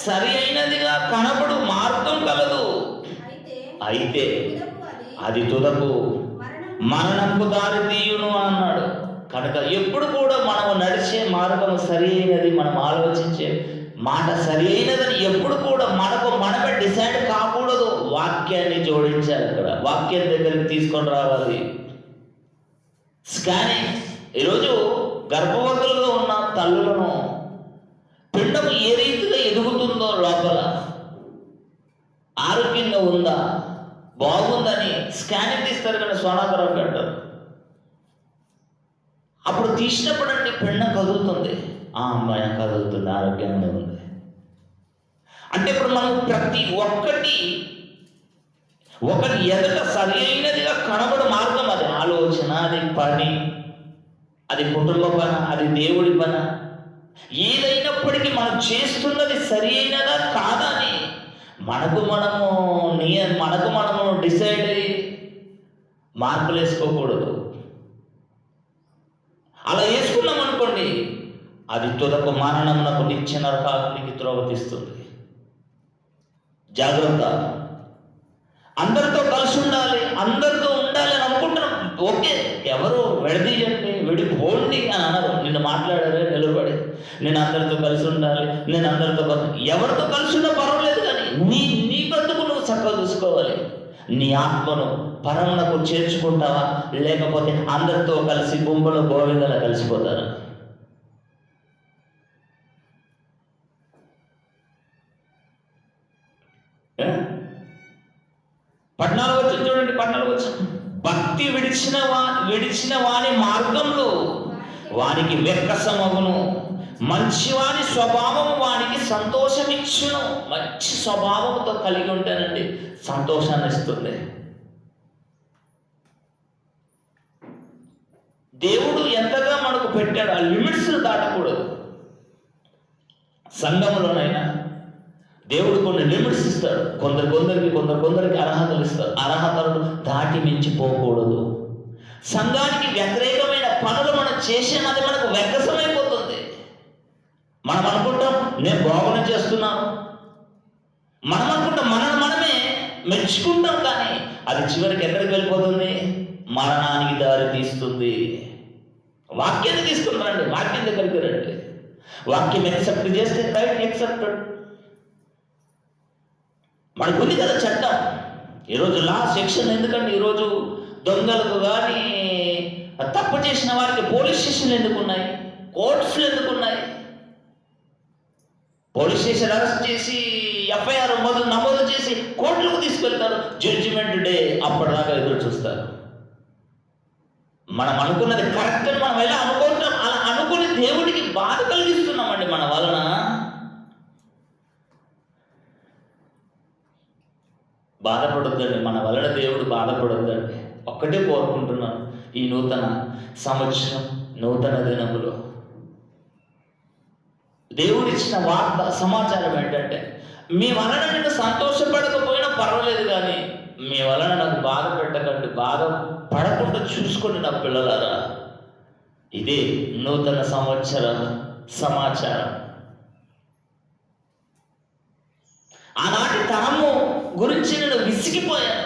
సరి అయినదిగా కనబడు మార్గం కలదు, అయితే అది తుదకు మరణంకు దారి తీయును అన్నాడు. కనుక ఎప్పుడు కూడా మనం నడిచే మార్గం సరి అయినది, మనం ఆలోచించే మాట సరి అయినదని ఎప్పుడు కూడా మనమే డిసైడ్ కాకూడదు. వాక్యాన్ని జోడించాలి. అక్కడ వాక్యం దగ్గరికి తీసుకొని రావాలి. స్కానింగ్. ఈరోజు గర్భవతులుగా ఉన్న తల్లులను పిండం ఏ రీతిగా ఎదుగుతుందో, లోపల ఆరోగ్యంగా ఉందా, బాగుందని స్కానింగ్ తీస్తారు కానీ సోనోగ్రఫీ అంటారు. అప్పుడు తీసినప్పుడు అంటే పిండం కదులుతుంది. ఆ అమ్మాయి కదులుతుంది, ఆరోగ్యంగా ఉంది. అంటే ఇప్పుడు మనం ప్రతి ఒక్కటి ఒకటి ఎదుట సరి అయినదిగా కనబడే మార్గం. అది ఆలోచన, అది పని, అది కుటుంబ పని, అది దేవుడి పని, ఏదైనప్పటికీ మనం చేస్తున్నది సరి అయినదా కాదా అని మనకు మనము డిసైడ్ అయ్యి మార్పులు వేసుకోకూడదు. అలా వేసుకున్నాం అనుకోండి, అది తుదకు మరణమునకు నిత్య నరకాగ్నికి త్రోవతీస్తుంది. జాగ్రత్త. అందరితో కలిసి ఉండాలి, అందరితో ఉండాలి అని అనుకుంటున్నాం. ఓకే, ఎవరు విడదీయండి, విడిపోండి అని అనరు. నిన్ను మాట్లాడారే నిలబడి, నేను అందరితో కలిసి ఉండాలి, నేను అందరితో ఎవరితో కలిసి ఉన్నా పర్వాలేదు, కానీ నీ బతుకు నువ్వు చక్కగా చూసుకోవాలి. నీ ఆత్మను పరమునకు చేర్చుకుంటావా, లేకపోతే అందరితో కలిసి గుంపులో గోవిందలా కలిసిపోతారా? పద్నాలుగు వచ్చిన చూడండి, 14 వచ్చిన. భక్తి విడిచిన వాని మార్గంలో వానికి వెక్కసమగును, మంచివాని స్వభావము వానికి సంతోషమిచ్చును. మంచి స్వభావంతో కలిగి ఉంటానండి, సంతోషాన్ని ఇస్తుంది. దేవుడు ఎంతగా మనకు పెట్టాడు, ఆ లిమిట్స్ దాటకూడదు. సంఘంలోనైనా దేవుడు కొన్ని లిమిట్స్ ఇస్తాడు. కొందరికి అర్హతలు ఇస్తాడు. అర్హతలను దాటి మించిపోకూడదు. సంఘానికి వ్యతిరేకమైన పనులు మనం చేసేది మనకు వెక్కసమైపోతుంది. మనం అనుకుంటాం నేను బాగునే చేస్తున్నాను, మనం అనుకుంటాం మనమే మెచ్చుకుంటాం, కానీ అది చివరికి ఎక్కడికి వెళ్ళిపోతుంది? మరణానికి దారి తీస్తుంది. వాక్యాన్ని తీసుకుంటారండి, వాక్యం దగ్గరికి రండి. వాక్యం యాక్సెప్ట్ చేస్తే రైట్ యాక్సెప్టెడ్. మనకుంది కదా చట్టం. ఈరోజు లా సెక్షన్ ఎందుకంటే ఈరోజు దొంగలకు కానీ తప్పు చేసిన వారికి పోలీస్ స్టేషన్లు ఎందుకున్నాయి, కోర్ట్స్లు ఎందుకున్నాయి? పోలీస్ స్టేషన్ అరెస్ట్ చేసి ఎఫ్ఐఆర్ నమోదు చేసి కోర్టులకు తీసుకెళ్తారు. జడ్జిమెంట్ డే అప్పటిదాకా ఎదురు చూస్తారు. మనం అనుకున్నది కరెక్ట్ అని మనం ఎలా అనుకుంటాం, అలా అనుకుని దేవుడికి బాధ కలిగిస్తున్నామండి మన వలన. బాధపడొద్దండి, మన వలన దేవుడు బాధపడొద్దండి. ఒక్కటే కోరుకుంటున్నాను, ఈ నూతన సంవత్సరం, నూతన దినములో దేవుడిచ్చిన వార్త సమాచారం ఏంటంటే, మీ వలన నేను సంతోషపడకపోయినా పర్వాలేదు, కానీ మీ వలన నాకు బాధ పెట్టకండి, బాధ పడకుండా చూసుకోండి నా పిల్లలారా. ఇదే నూతన సంవత్సర సమాచారం. ఆనాటి తరము గురించి నేను విసిగిపోయాను.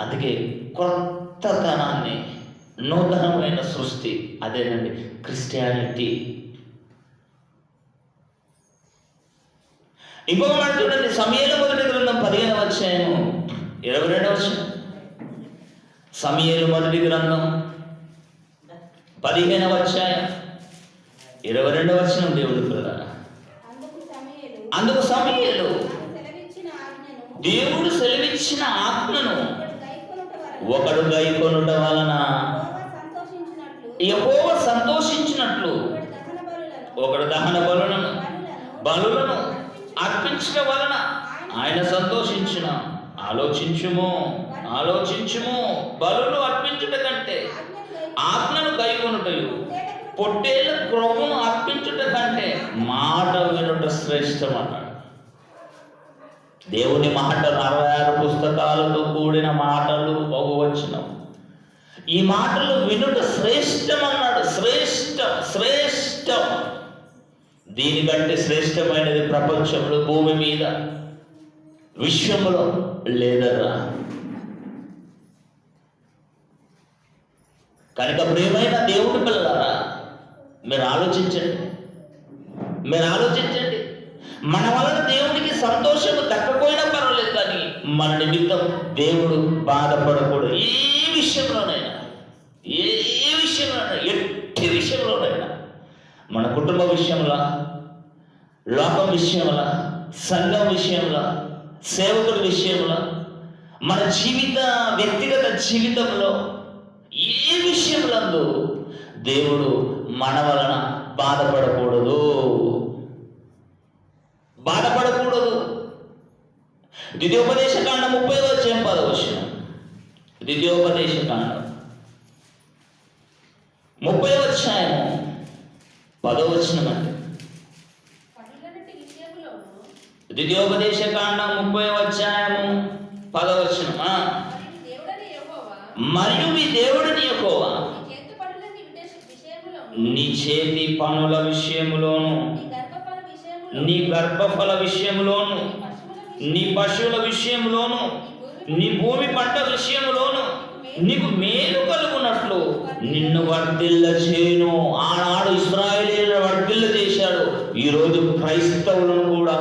అందుకే కొత్తతనాన్ని, నూతనమైన సృష్టి, అదేనండి క్రిస్టియానిటీ. ఇంకొక మాట చూడండి, సమూయేలు మొదటి గ్రంథం 15వ అధ్యాయం 22వ వచనం. సమూయేలు మొదటి గ్రంథం 15వ అధ్యాయం 22వ వచనం. దేవుడి పిల్లలారా, అందుకు సమూయేలు దేవుడు సెలవిచ్చిన ఆజ్ఞను ఒకడు గైకొనుట వలన యెహోవా సంతోషించినట్లు ఒకడు దహన బలులను అర్పించడం వలన ఆయన సంతోషించిన. ఆలోచించుము. బలులు అర్పించుట కంటే ఆజ్ఞను గైకొనుటయు, పొట్టేళ్ల క్రొవ్వును అర్పించుట కంటే మాట వినుట శ్రేష్టం అన్నాడు. దేవుని మాటలు 66 పుస్తకాలతో కూడిన మాటలు, బహువచనం. ఈ మాటలు వినుట శ్రేష్టం అన్నాడు. శ్రేష్టం. దీనికంటే శ్రేష్టమైనది ప్రపంచంలో, భూమి మీద, విశ్వంలో లేదరా. కనుక ప్రియమైన దేవుడి పిల్లలారా, మీరు ఆలోచించండి. మీరు ఆలోచించండి. మన వలన దేవునికి సంతోషము దక్కకపోయినా పర్వాలేదు, కానీ మన నిమిత్తం దేవుడు బాధపడకూడదు. ఏ విషయంలోనైనా, ఏ విషయంలోనైనా, ఎట్టి విషయంలోనైనా, మన కుటుంబ విషయంలో, లోకం విషయంలో, సంఘం విషయంలో, సేవకుల విషయంలో, మన వ్యక్తిగత జీవితంలో, ఏ విషయంలో దేవుడు మన వలన బాధపడకూడదు. ద్వితీయోపదేశకాండం 30వ అధ్యాయం 10వ వచనం. ద్వితీయోపదేశకాండం 30వ అధ్యాయము 10వ వచనం అండి. ద్వితీయోపదేశకాండం 30వ అధ్యాయము 10వ వచనం. మరియు మీ దేవుడిని యెహోవా నీ చేతి పనుల విషయములోను, నీ గర్భఫల విషయములోను, నీ పశువుల విషయములోను, నీ భూమి పంట విషయములోను నీకు మేలు కలుగునట్లు నిన్ను వర్ధిల్ల చేయను. ఆనాడు ఇశ్రాయేలీయులను వర్ధిల్ల చేశాడు. ఈరోజు క్రైస్తవులను కూడా,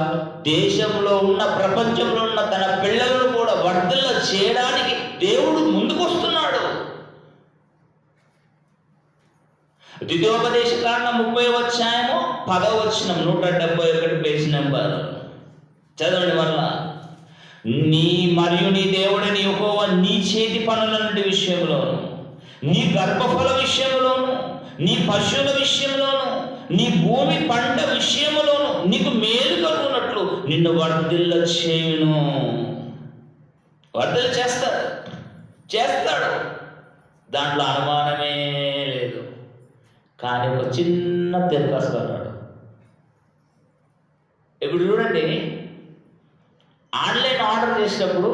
దేశంలో ఉన్న, ప్రపంచంలో ఉన్న తన పిల్లలను కూడా వర్ధిల్ల చేయడానికి దేవుడు ముందుకొస్తున్నాడు. ద్వితీయోపదేశకాండం 30వ అధ్యాయము 10వ వచనం, 171 పేజీ నెంబర్. చదవండి వల్ల. మరియు నీ దేవుడిని యెహోవా నీ చేతి పనులన్నిటి విషయంలోను, నీ గర్భఫల విషయంలోను, నీ పశువుల విషయంలోను, నీ భూమి పంట విషయంలోను నీకు మేలు కలుగునట్లు నిన్ను వర్ధిల్ల చేయును. వర్ధిల్ల చేస్తాడు, దాంట్లో అనుమానమే లేదు. కానీ ఒక చిన్న తిరగస్తున్నాడు. ఇప్పుడు చూడండి, ఆన్లైన్ ఆర్డర్ చేసినప్పుడు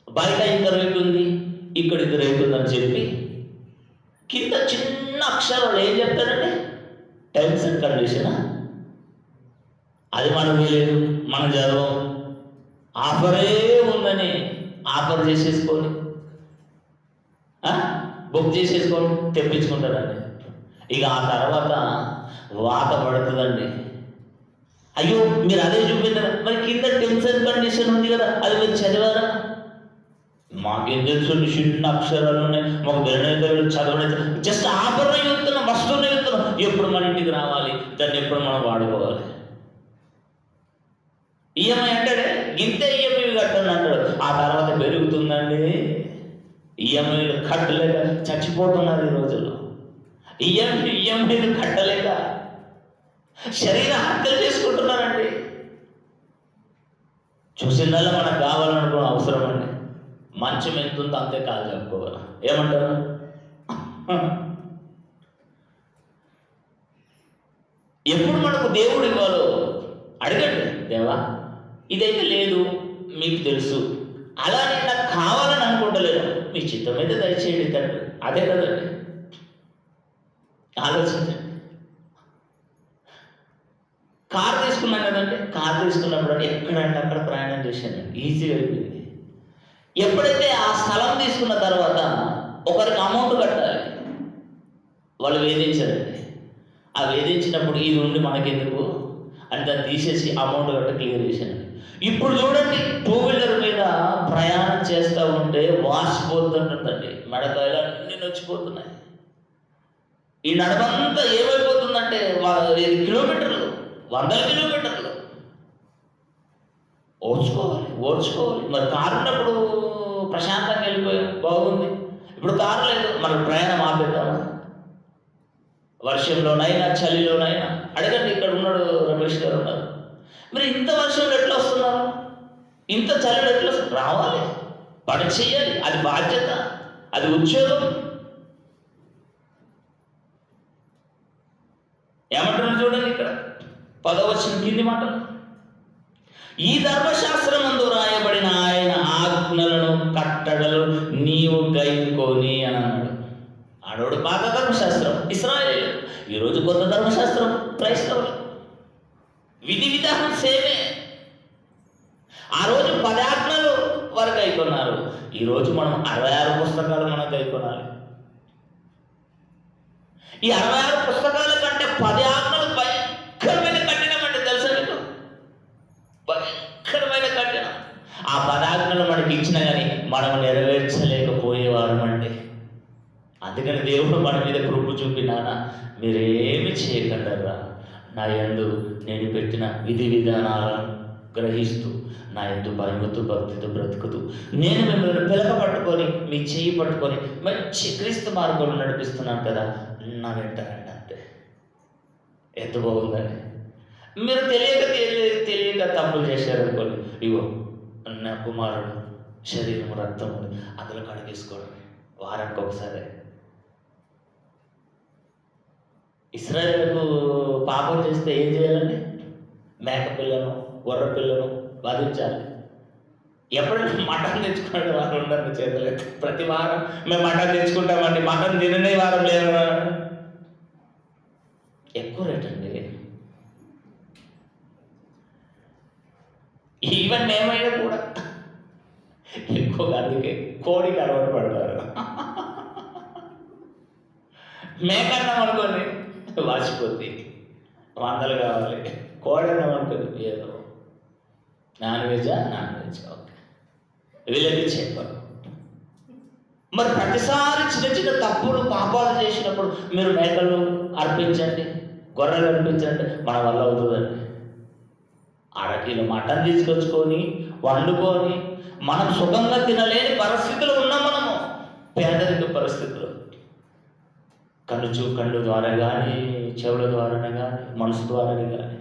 బయట ఇంత రేటు ఉంది, ఇక్కడ ఇంత రేటు ఉందని చెప్పి కింద చిన్న అక్షరాలు ఏం చెప్తారండి? Terms and condition. అది మనకు లేదు, మనం చదవం. ఆఫరే ఉందని ఆఫర్ చేసేసుకొని బుక్ చేసేసుకొని తెప్పించుకుంటారండి. ఇక ఆ తర్వాత వాత పడుతుందండి. అయ్యో మీరు అదే చూపించారు, మరి కింద టర్మ్స్ అండ్ కండిషన్ ఉంది కదా, అది మీరు చదివారా? మాకేం తెలుసు, చిన్న అక్షరాలు ఉన్నాయి, మాకు తెలియదు, చదవలేదు. జస్ట్ ఆఫర్లో వెళ్తున్నాం, వస్తువులో వెళ్తున్నాం. ఎప్పుడు మన ఇంటికి రావాలి, దాన్ని ఎప్పుడు మనం వాడుకోవాలి. ఈఎంఐ అంటాడే, ఇంతే ఈఎంఐ కట్టండి అంటాడు. ఆ తర్వాత పెరుగుతుందండి. ఈఎంఐలు కట్టలేక చచ్చిపోతున్నారు ఈ రోజుల్లో. ఈఎంఐలు కట్టలేక శరీర హత్యలు చేసుకుంటున్నారండి. చూసిందల్లా మనకు కావాలనుకున్న అవసరం అండి. మంచం ఎంత ఉందో అంతే కాదు చెప్పుకోవాలి. ఏమంటారు? ఎప్పుడు మనకు దేవుడు ఇవ్వాలో అడగండి. దేవా ఇదైతే లేదు, మీకు తెలుసు, అలానే నాకు కావాలని అనుకుంటలేను, మీ చిత్తం అయితే దయచేయండి తండ్రి. అదే కదండి, ఆలోచించండి. కారు తీసుకున్నాం కదండి, కారు తీసుకున్నప్పుడు అంటే ఎక్కడంటే అక్కడ ప్రయాణం చేశానండి, ఈజీగా అయిపోయింది. ఎప్పుడైతే ఆ స్థలం తీసుకున్న తర్వాత ఒకరికి అమౌంట్ కట్టాలి, వాళ్ళు వేధించారండి. ఆ వేధించినప్పుడు ఇది ఉండి మనకెందుకు అని దాన్ని తీసేసి అమౌంట్ కట్ట క్లియర్ చేశానండి. ఇప్పుడు చూడండి, 2 వీలర్ మీద ప్రయాణం చేస్తూ ఉంటే వాసిపోతుంటుందండి, మెడకాయలు అన్నీ నొచ్చిపోతున్నాయి. ఈ నడమంతా ఏమైపోతుందంటే 5 కిలోమీటర్లు, 100 కిలోమీటర్లు ఓడ్చుకోవాలి. మరి కారు ఉన్నప్పుడు ప్రశాంతంగా వెళ్ళిపోయాం, బాగుంది. ఇప్పుడు కారు లేదు, మనం ప్రయాణం ఆపేద్దామా? వర్షంలోనైనా చలిలోనైనా అడగండి. ఇక్కడ ఉన్నాడు, రమేష్ గారు ఉన్నారు. మరి ఇంత వర్షంలో ఎట్లా వస్తున్నారు, ఇంత చలిలో ఎట్లా రావాలి? పని చేయాలి, అది బాధ్యత, అది ఉద్యోగం. ఏమంటున్నారు చూడండి ఇక్కడ 10వ వచనం కింది మాటలు. ఈ ధర్మశాస్త్రమందు రాయబడిన ఆయన ఆజ్ఞలను కట్టడలు నీవు గైకొని అని అన్నాడు. ఆడోడు పాత ధర్మశాస్త్రం ఇశ్రాయేలు, ఈరోజు కొత్త ధర్మశాస్త్రం క్రైస్తవులు. విధి విధానం సేమే. ఆ రోజు 10 ఆజ్ఞలు వారు గైకొన్నారు, ఈరోజు మనం 66 పుస్తకాలు మనం గైకొనాలి. ఈ 66 పుస్తకాల కంటే 10 ఆజ్ఞలు మనకి ఇచ్చినా కానీ మనం నెరవేర్చలేకపోయేవారమండి. అందుకని దేవుడు మన మీద కృప చూపినానా, మీరేమి చేయగలరా, నా యందు నేను పెట్టిన విధి విధానాలను గ్రహిస్తూ నా యందు భయముతో భక్తితో బ్రతుకుతూ నేను మిమ్మల్ని పిలక పట్టుకొని మీ చెయ్యి పట్టుకొని మంచి క్రీస్తు మార్గంలో నడిపిస్తున్నాను కదా, నా వెంటారండి. అంతే. ఎంత బాగుందండి. మీరు తెలియక తప్పులు చేశారనుకోండి, ఇగో నా కుమారుడు శరీరం రక్తం ఉంది, అందులో కడిగేసుకోవడం వారానికి ఒకసారి. ఇశ్రాయేలుకు పాపం చేస్తే ఏం చేయాలండి? మేక పిల్లను గొర్రె పిల్లను వధించాలి. ఎప్పుడైనా మటన్ తెచ్చుకునే వారు ఉండరు చేతలేదు. ప్రతి వారం మేము మటన్ తెచ్చుకుంటామండి, మటన్ తిననే వారం లేదు. ఎక్కువ రేట్ అండి. ఈవెన్ మేమైనా కూడా ఎక్కువగా, అందుకే కోడికి అలవాటు పడతారు. మేకన్నం అనుకోండి వాచిపోద్ది, వందలు కావాలి. కోడన్నం అనుకోండి ఏదో నాన్ వెజ్. ఓకే, వీళ్ళకి చెప్పరు. మరి ప్రతిసారి చిన్న చిన్న తప్పులు పాపాలు చేసినప్పుడు మీరు మేకలు అర్పించండి, గొర్రెలు అర్పించండి, మన వల్ల అవుతుందండి. అరకిలో మటన్ తీసుకొచ్చుకొని వండుకొని మనం సుఖంగా తినలేని పరిస్థితులు ఉన్నాం. మనము పేదరిక పరిస్థితులు, కళ్ళు ద్వారా కానీ, చెవుల ద్వారానే కానీ, మనసు ద్వారానే కానీ,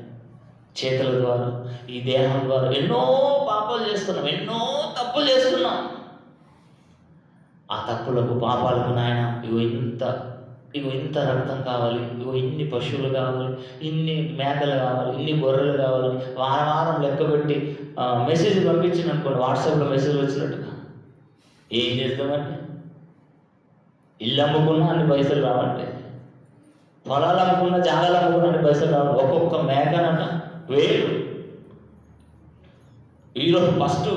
చేతుల ద్వారా, ఈ దేహం ద్వారా ఎన్నో పాపాలు చేస్తున్నాం, ఎన్నో తప్పులు చేస్తున్నాం. ఆ తప్పులకు పాపాలకు నాయన ఇగో ఇంత రక్తం కావాలి, ఇగో ఇన్ని పశువులు కావాలి, ఇన్ని మేకలు కావాలి, ఇన్ని గొర్రెలు కావాలని వారం లెక్క పెట్టి మెసేజ్ పంపించింది అనుకోండి, వాట్సాప్లో మెసేజ్ వచ్చినట్టుగా. ఏం చేస్తామండి? ఇల్లు అమ్ముకున్నా అన్ని పైసలు రావండి, పొలాలు అమ్ముకున్నా, జాగాలు అమ్ముకున్నా అన్ని పైసలు రావాలి. ఒక్కొక్క మేకనంట 1000. ఈరోజు ఫస్ట్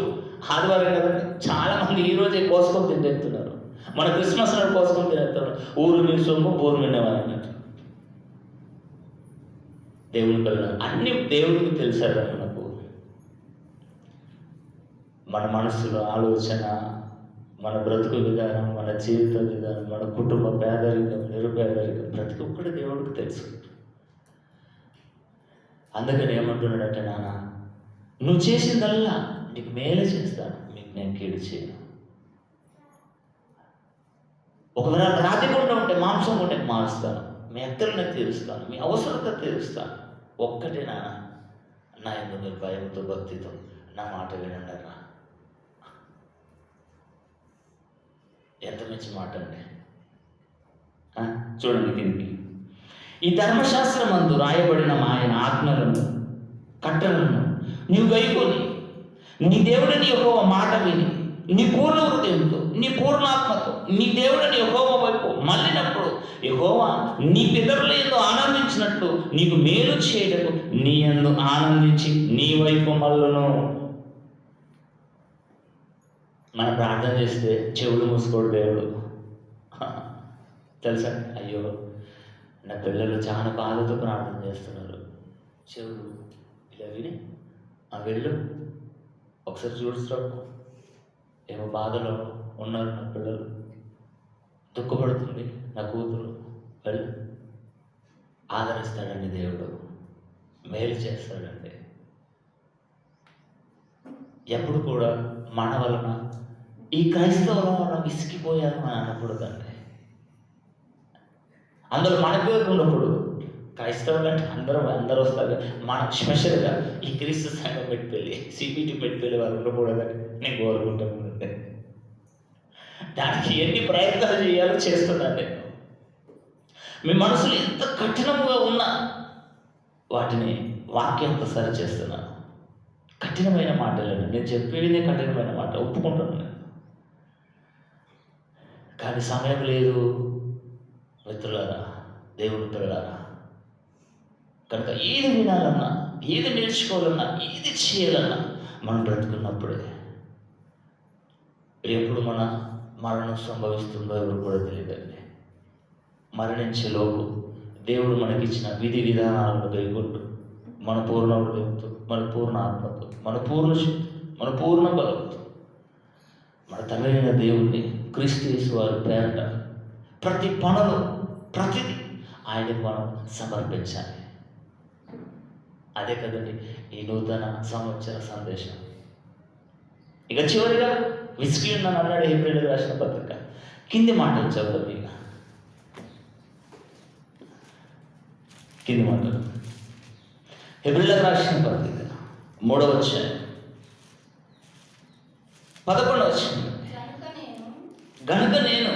ఆదివారం కదండి, చాలామంది ఈరోజే కోసుకొని తింటేస్తున్నారు. మన క్రిస్మస్ నాడు కోసుకొని తినేస్తున్నారు. ఊరు మీ సొమ్ము ఊరు వినేవాళ్ళన్నట్టు. దేవుని పిల్లలు అన్ని దేవుడికి తెలుసారు. మనకు మన మనసులో ఆలోచన, మన బ్రతుకు విధానం, మన జీవిత విధానం, మన కుటుంబ పేదరికం, నిరుపేదరికం, ప్రతి ఒక్కటి దేవుడికి తెలుసు. అందుకని ఏమంటున్నాడంటే, నాన్న నువ్వు చేసిందల్లా నీకు మేలు చేస్తాను, మీకు నేను కీడు చేయను. ఒకవేళ రాతికుండా ఉంటే, మాంసం ఉంటే మారుస్తాను, మీ ఎత్తలను తీరుస్తాను, మీ అవసరత తీరుస్తాను. ఒక్కటే నాన్న, నా యందు మీరు భయంతో భక్తితో నా మాట వినండి అన్నా. ఎంత మంచి మాట అండి. చూడండి దీనికి, ఈ ధర్మశాస్త్రమందు రాయబడిన ఆయన ఆజ్ఞలను కట్టలను నీవు గైకొని నీ దేవుడిని యెహోవా మాట విని నీ పూర్ణ హృదయంతో, నీ పూర్ణాత్మతో నీ దేవుడిని యెహోవా వైపు మళ్ళినప్పుడు యెహోవా నీ పితరుల యందు ఆనందించినట్లు నీకు మేలు చేయటకు నీ యందు ఆనందించి నీ వైపు మళ్ళను. మనం ప్రార్థన చేస్తే చెవులు మూసుకోడు దేవుడు. తెలుసా? అయ్యో నా పిల్లలు చాలా బాధతో ప్రార్థన చేస్తున్నారు, చెవులు ఇలా విని వెళ్ళు ఒకసారి చూడుస్తాడు. ఏమో బాధలో ఉన్నారు నా పిల్లలు, దుఃఖపడుతుంది నా కూతురు, వెళ్ళు. ఆదరిస్తాడండి దేవుడు, మేలు చేస్తాడండి. ఎప్పుడు కూడా మన వలన ఈ క్రైస్తవుల వలన విసిగిపోయారు అని అనకూడదండి. అందులో మన పేరు ఉన్నప్పుడు క్రైస్తవులు అంటే అందరూ వస్తారు. మన స్పెషల్గా ఈ క్రీస్తు సంఘం పెట్టుకెళ్ళి సిబిటి పెట్టుకెళ్ళి వారు ఉండకూడదని నేను కోరుకుంటాను. దానికి ఎన్ని ప్రయత్నాలు చేయాలో చేస్తున్నాను నేను. మీ మనసులు ఎంత కఠినంగా ఉన్నా వాటిని వాక్యంతో సరి చేస్తున్నాను. కఠినమైన మాటలను నేను చెప్పేదే కఠినమైన మాట, ఒప్పుకుంటాను నేను. కానీ సమయం లేదు మిత్రులారా, దేవుని పిల్లలారా. కనుక ఏది వినాలన్నా, ఏది నేర్చుకోవాలన్నా, ఏది చేయాలన్నా మనం బ్రతుకున్నప్పుడే. ఎప్పుడు మన మరణం సంభవిస్తుందో ఎవరు కూడా తెలియదండి. మరణించేలోపు దేవుడు మనకిచ్చిన విధి విధానాలను కైకొంటూ మన పూర్ణ హృదయంతో, మన పూర్ణ ఆత్మతో, మన పూర్ణ శక్తి, మన పూర్ణ బలంతో తండ్రైన దేవుణ్ణి క్రీస్తు యేసు వారి పేరట ప్రతి పనులు ప్రతిదీ ఆయనకు మనం సమర్పించాలి. అదే కదండి ఈ నూతన సంవత్సర సందేశం. ఇక చివరిగా విసిగి ఉన్నాను అన్నాడు హెబ్రీయులకు రాసిన పత్రిక. కింది మాటలు చదువు. ఇక కింది మాటలు హెబ్రీయులకు రాసిన పత్రిక 3వ అధ్యాయం 11వ వచనం. గనుక నేను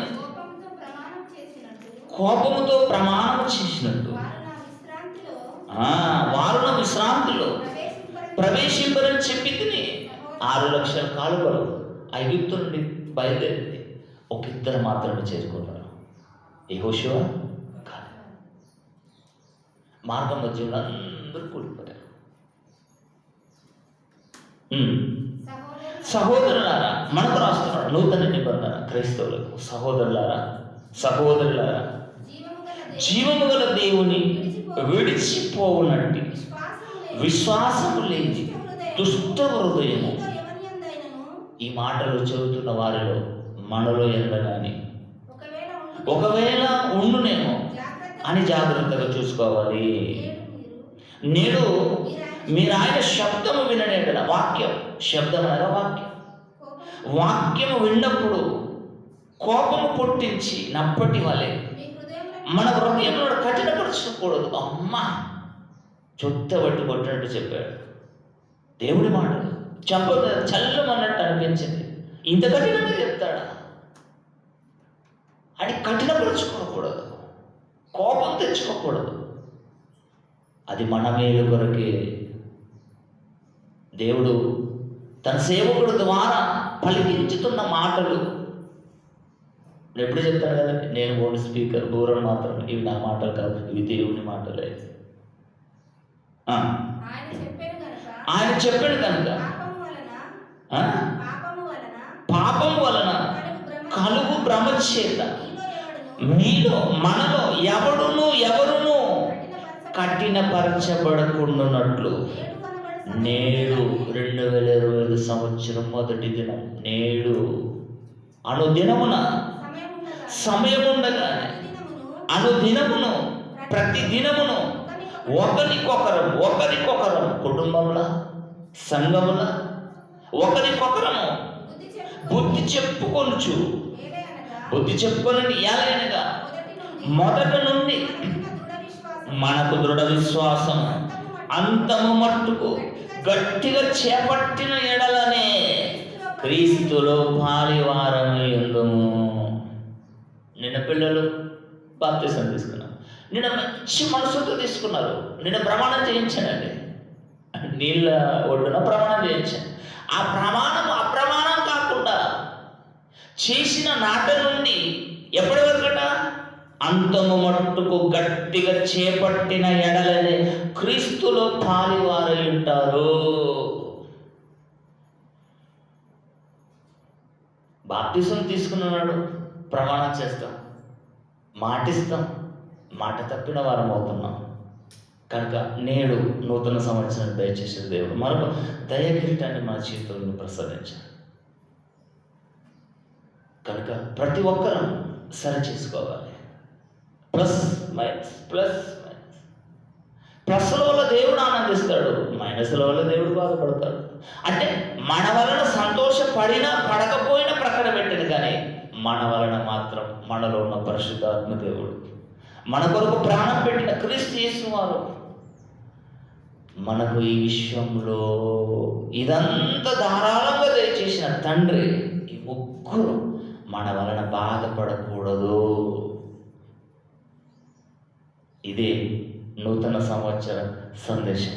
కోపముతో ప్రమాణం చేసినట్టు వారు నా విశ్రాంతిలో ప్రవేశింపరని చెప్పి తిని 6 లక్షల కాలువలు ఐగుప్తు నుండి బయలుదేరింది. ఒక ఇద్దరు మాత్రమే చేరుకున్నారు. యెహోషువ కాలేబు. మార్గం మధ్యలో అందరూ కూలిపోయారు. సహోదరులారా, మనకు రాస్తున్నాడు నూతన నిబంధన క్రైస్తవులకు. సహోదరులారా జీవము గల దేవుని విడిచిపోవునట్టి విశ్వాసము లేని దుష్ట హృదయము. ఈ మాటలు చదువుతున్న వారిలో మనలో ఎందగాని ఒకవేళ ఉండునేమో అని జాగ్రత్తగా చూసుకోవాలి. నేడు మీరు ఆయన శబ్దము విననేట. వాక్యం, శబ్దం అనగా వాక్యము విన్నప్పుడు కోపము పుట్టించి నప్పటి వలె మన హృదయంలో కఠినపరచకూడదు. అమ్మ చుట్టబట్టి కొట్టినట్టు చెప్పాడు దేవుడి మాటలు. చల్లమన్నట్టు అనిపించింది. ఇంత కఠినంగా చెప్తాడా అని కఠినపరుచుకోకూడదు, కోపం తెచ్చుకోకూడదు. అది మన మేలు కొరకే దేవుడు తన సేవకుడు ద్వారా పలికించుతున్న మాటలు. నేను ఎప్పుడు చెప్తాను కదండి, నేను ఓన్లీ స్పీకర్, దూరం మాత్రం. ఇవి నా మాటలు కాదు, ఇవి దేవుని మాటలే. ఆయన చెప్పాడు కనుక పాపం వలన కలుగు భ్రమ చేత మీలో మనలో ఎవరును కఠినపరచబడకుండానట్లు నేడు 2025 సంవత్సరం మొదటి దినం నేడు అనుదినమున సమయముండగానే అనుదినమును ప్రతి దినమును ఒకరికొకరం కుటుంబంలో సంఘములో ఒకరికొకరము బుద్ధి చెప్పుకొని ఏలైనగా మొదట నుండి మనకు దృఢ విశ్వాసం అంతము మట్టుకు గట్టిగా చేపట్టిన ఎడలనే క్రీస్తులో పాలివారమై ఉందుము. నిన్న పిల్లలు బాప్తిసం తీసుకున్నారు. నిన్న మంచి మనసుతో తీసుకున్నారు. నిన్న ప్రమాణం చేయించానండి, నీళ్ళ ఒడ్డున ప్రమాణం చేయించాను. ఆ ప్రమాణం అప్రమాణం కాకుండా చేసిన నాట నుండి ఎప్పటి వరకట అంతము మట్టుకు గట్టిగా చేపట్టిన ఎడలనే క్రీస్తులో పాలివారై ఉంటారు. బాప్తిసం తీసుకున్నాడు, ప్రమాణం చేస్తాం, మాటిస్తాం, మాట తప్పిన వారం అవుతున్నాం. కనుక నేడు నూతన సంవత్సరం దయచేసిన దేవుడు మరొక దయకిరీటాన్ని మన జీవితంలో ప్రసాదించారు. కనుక ప్రతి ఒక్కరం సరి చేసుకోవాలి. ప్లస్ మైనస్ ప్లస్ల వల్ల దేవుడు ఆనందిస్తాడు, మైనస్ల వల్ల దేవుడు బాధపడతాడు. అంటే మన వలన సంతోషపడినా పడకపోయినా ప్రక్కన పెట్టింది, కానీ మన వలన మాత్రం మనలో ఉన్న పరిశుద్ధాత్మ దేవుడు, మన కొరకు ప్రాణం పెట్టిన క్రీస్తు యేసు వారు మనకు ఈ విశ్వంలో ఇదంతా ధారాళంగా దయచేసిన తండ్రి, ఈ ముగ్గురు మన వలన బాధపడకూడదు. ఇదే నూతన సంవత్సర సందేశం.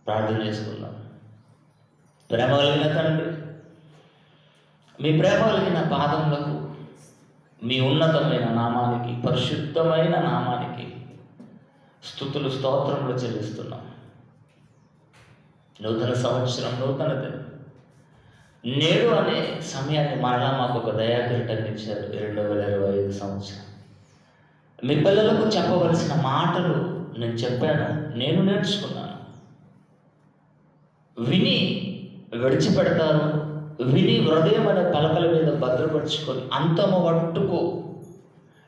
ప్రార్థన చేసుకుందాం. ప్రేమ కలిగిన తండ్రి, మీ ప్రేమ కలిగిన పాదములకు, మీ ఉన్నతమైన నామానికి, పరిశుద్ధమైన నామానికి స్తుతులు స్తోత్రములు చెల్లిస్తున్నాం. నూతన సంవత్సరం, నూతన దినం, నేడు అనే సమయాన్ని మరలా మాకు ఒక దయాకిరీటాన్ని ఇచ్చారు. 2025 సంవత్సరం మీ పిల్లలకు చెప్పవలసిన మాటలు నేను చెప్పాను, నేను నేర్చుకున్నాను. విని విడిచిపెడతారు, విని హృదయం అనే పలకల మీద భద్రపరుచుకొని అంతము మట్టుకు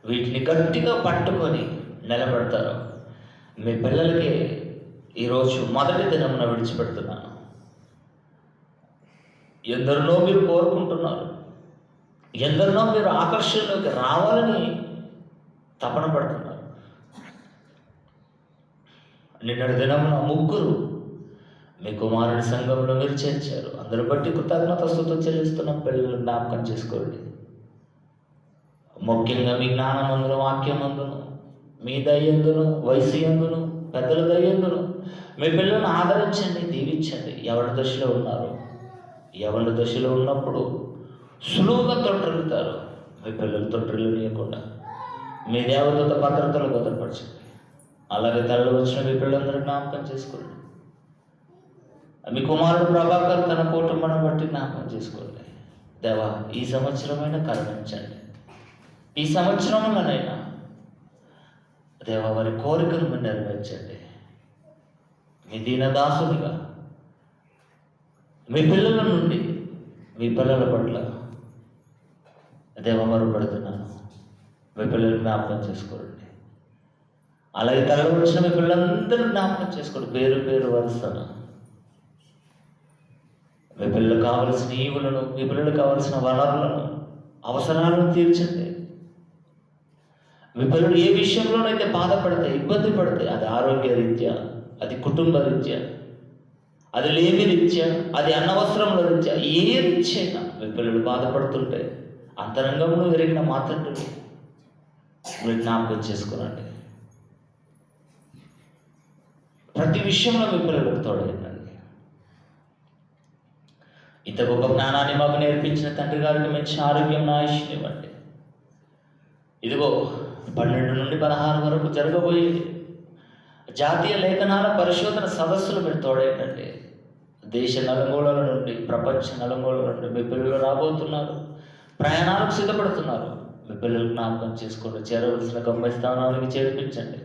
వీటిని గట్టిగా పట్టుకొని నిలబెడతారు. మీ పిల్లలకి ఈరోజు మొదటి దినమున విడిచిపెడుతున్నాను. ఎందరినో మీరు కోరుకుంటున్నారు, ఎందరినో మీరు ఆకర్షణలోకి రావాలని తపన పడుతున్నారు. నిన్నటి దినమున 3 మీ కుమారుడి సంఘంలో మీరు చేర్చారు. అందరూ బట్టి కృతజ్ఞతాస్తుతులు చెల్లిస్తున్న పిల్లలు జ్ఞాపకం చేసుకోండి. ముఖ్యంగా మీ జ్ఞానమందును, వాక్యమందును, మీ దయ్యందును, వయసు యందును, పెద్దల దయ్యందును మీ పిల్లలను ఆదరించండి, దీవించండి. ఎవరి దశలో ఉన్నారు, ఎవరి దశలో ఉన్నప్పుడు సులువుగా తొట్టిల్లుతారు. మీ పిల్లలు తొట్టిల్లనీయకుండా మీ దేవదూత భద్రతలు భద్రపరచండి. అలాగే తల్లి వచ్చిన మీ పిల్లలందరూ జ్ఞాపకం చేసుకోండి. మీ కుమారుడు ప్రభాకర్ తన కుటుంబాన్ని బట్టి జ్ఞాపకం చేసుకోండి. దేవా, ఈ సంవత్సరమైనా కరుణించండి. ఈ సంవత్సరంలోనైనా దేవా వారి కోరికను మీరు నెరవేర్చండి. మీ దీనదాసునిగా మీ పిల్లల నుండి మీ పిల్లల పట్ల దేవ మరుపడుతున్నాను. మీ పిల్లలు జ్ఞాపకం చేసుకోండి. అలాగే తరలి వచ్చిన మీ పిల్లలందరూ జ్ఞాపకం చేసుకోండి, పేరు పేరు వరుసను. మీ పిల్లలకు కావలసిన ఈవులను, మీ పిల్లలకు కావలసిన వనరులను, అవసరాలను తీర్చండి. మీ పిల్లలు ఏ విషయంలోనైతే బాధపడితే, ఇబ్బంది పడితే, అది ఆరోగ్య రీత్యా, అది కుటుంబ రీత్యా, అది లేమి రీత్యా, అది అన్నవసరముల రీత్యా, ఏ రీత్యా అయినా మీ పిల్లలు బాధపడుతుంటే అంతరంగంలో ఎరిగిన మా తండ్రిని మీరు జ్ఞాపకం చేసుకోనండి. ప్రతి విషయంలో మీ పిల్లలకు తోడైందండి. ఇంత గొప్ప జ్ఞానాన్ని మాకు నేర్పించిన తండ్రి గారికి మంచి ఆరోగ్యం, ఆయుష్ని ఇవ్వండి. ఇదిగో 12 నుండి 16 వరకు జరగబోయేది జాతీయ లేఖనాల పరిశోధన సదస్సులు మీరు తోడైందండి. దేశ నలుమూలల నుండి, ప్రపంచ నలుమూలల నుండి మీ పిల్లలు రాబోతున్నారు, ప్రయాణాలకు సిద్ధపడుతున్నారు. మీ పిల్లలు జ్ఞాపకం చేసుకోండి, చేరవలసిన గమ్యస్థానానికి చేర్పించండి.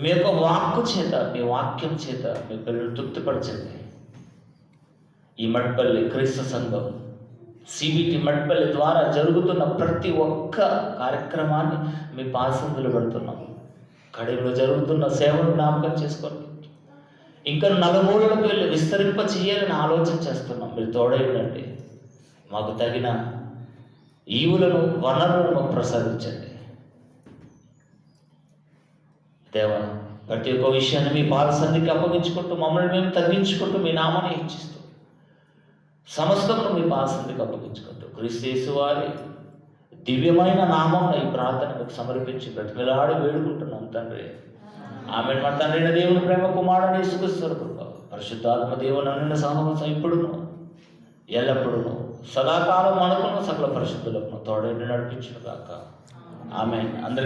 మీ యొక్క వాక్కు చేత, మీ వాక్యం చేత మీ పిల్లలు తృప్తిపరచండి. ఈ మట్పల్లి క్రీస్తు సంఘం సిబిటి మట్పల్లి ద్వారా జరుగుతున్న ప్రతి ఒక్క కార్యక్రమాన్ని మీ పాసందులు పెడుతున్నాం. కడిలో జరుగుతున్న సేవను జ్ఞాపకం చేసుకోండి. ఇంకా నలుమూలలకు వెళ్ళి విస్తరింప చేయాలని ఆలోచన చేస్తున్నాం. మీరు తోడైందండి. మాకు తగిన ఈవులను, వనరులను మాకు ప్రసాదించండి. దేవా, ప్రతి ఒక్క విషయాన్ని మీ పాద సన్నిధికి అప్పగించుకుంటూ, మమ్మల్ని మేము తగ్గించుకుంటూ, మీ నామాన్ని హెచ్చిస్తూ, సమస్తమును మీ పాద సన్నిధికి అప్పగించుకుంటూ, క్రీస్తు యేసు వారి దివ్యమైన నామం ఈ ప్రార్థన మీకు సమర్పించి బ్రతిమలాడి వేడుకుంటున్నాం తండ్రి. ఆమెను మా తండ్రి అయిన దేవుని ప్రేమ, కుమారుని యేసుక్రీస్తు కృప, పరిశుద్ధాత్మ దేవుని అన్నిన సహవాసం ఇప్పుడును ఎల్లప్పుడూ సదాకాలం మనకును సకల పరిశుద్ధులకు తోడైండి నడిపించును గాక. ఆమేన్. అందరి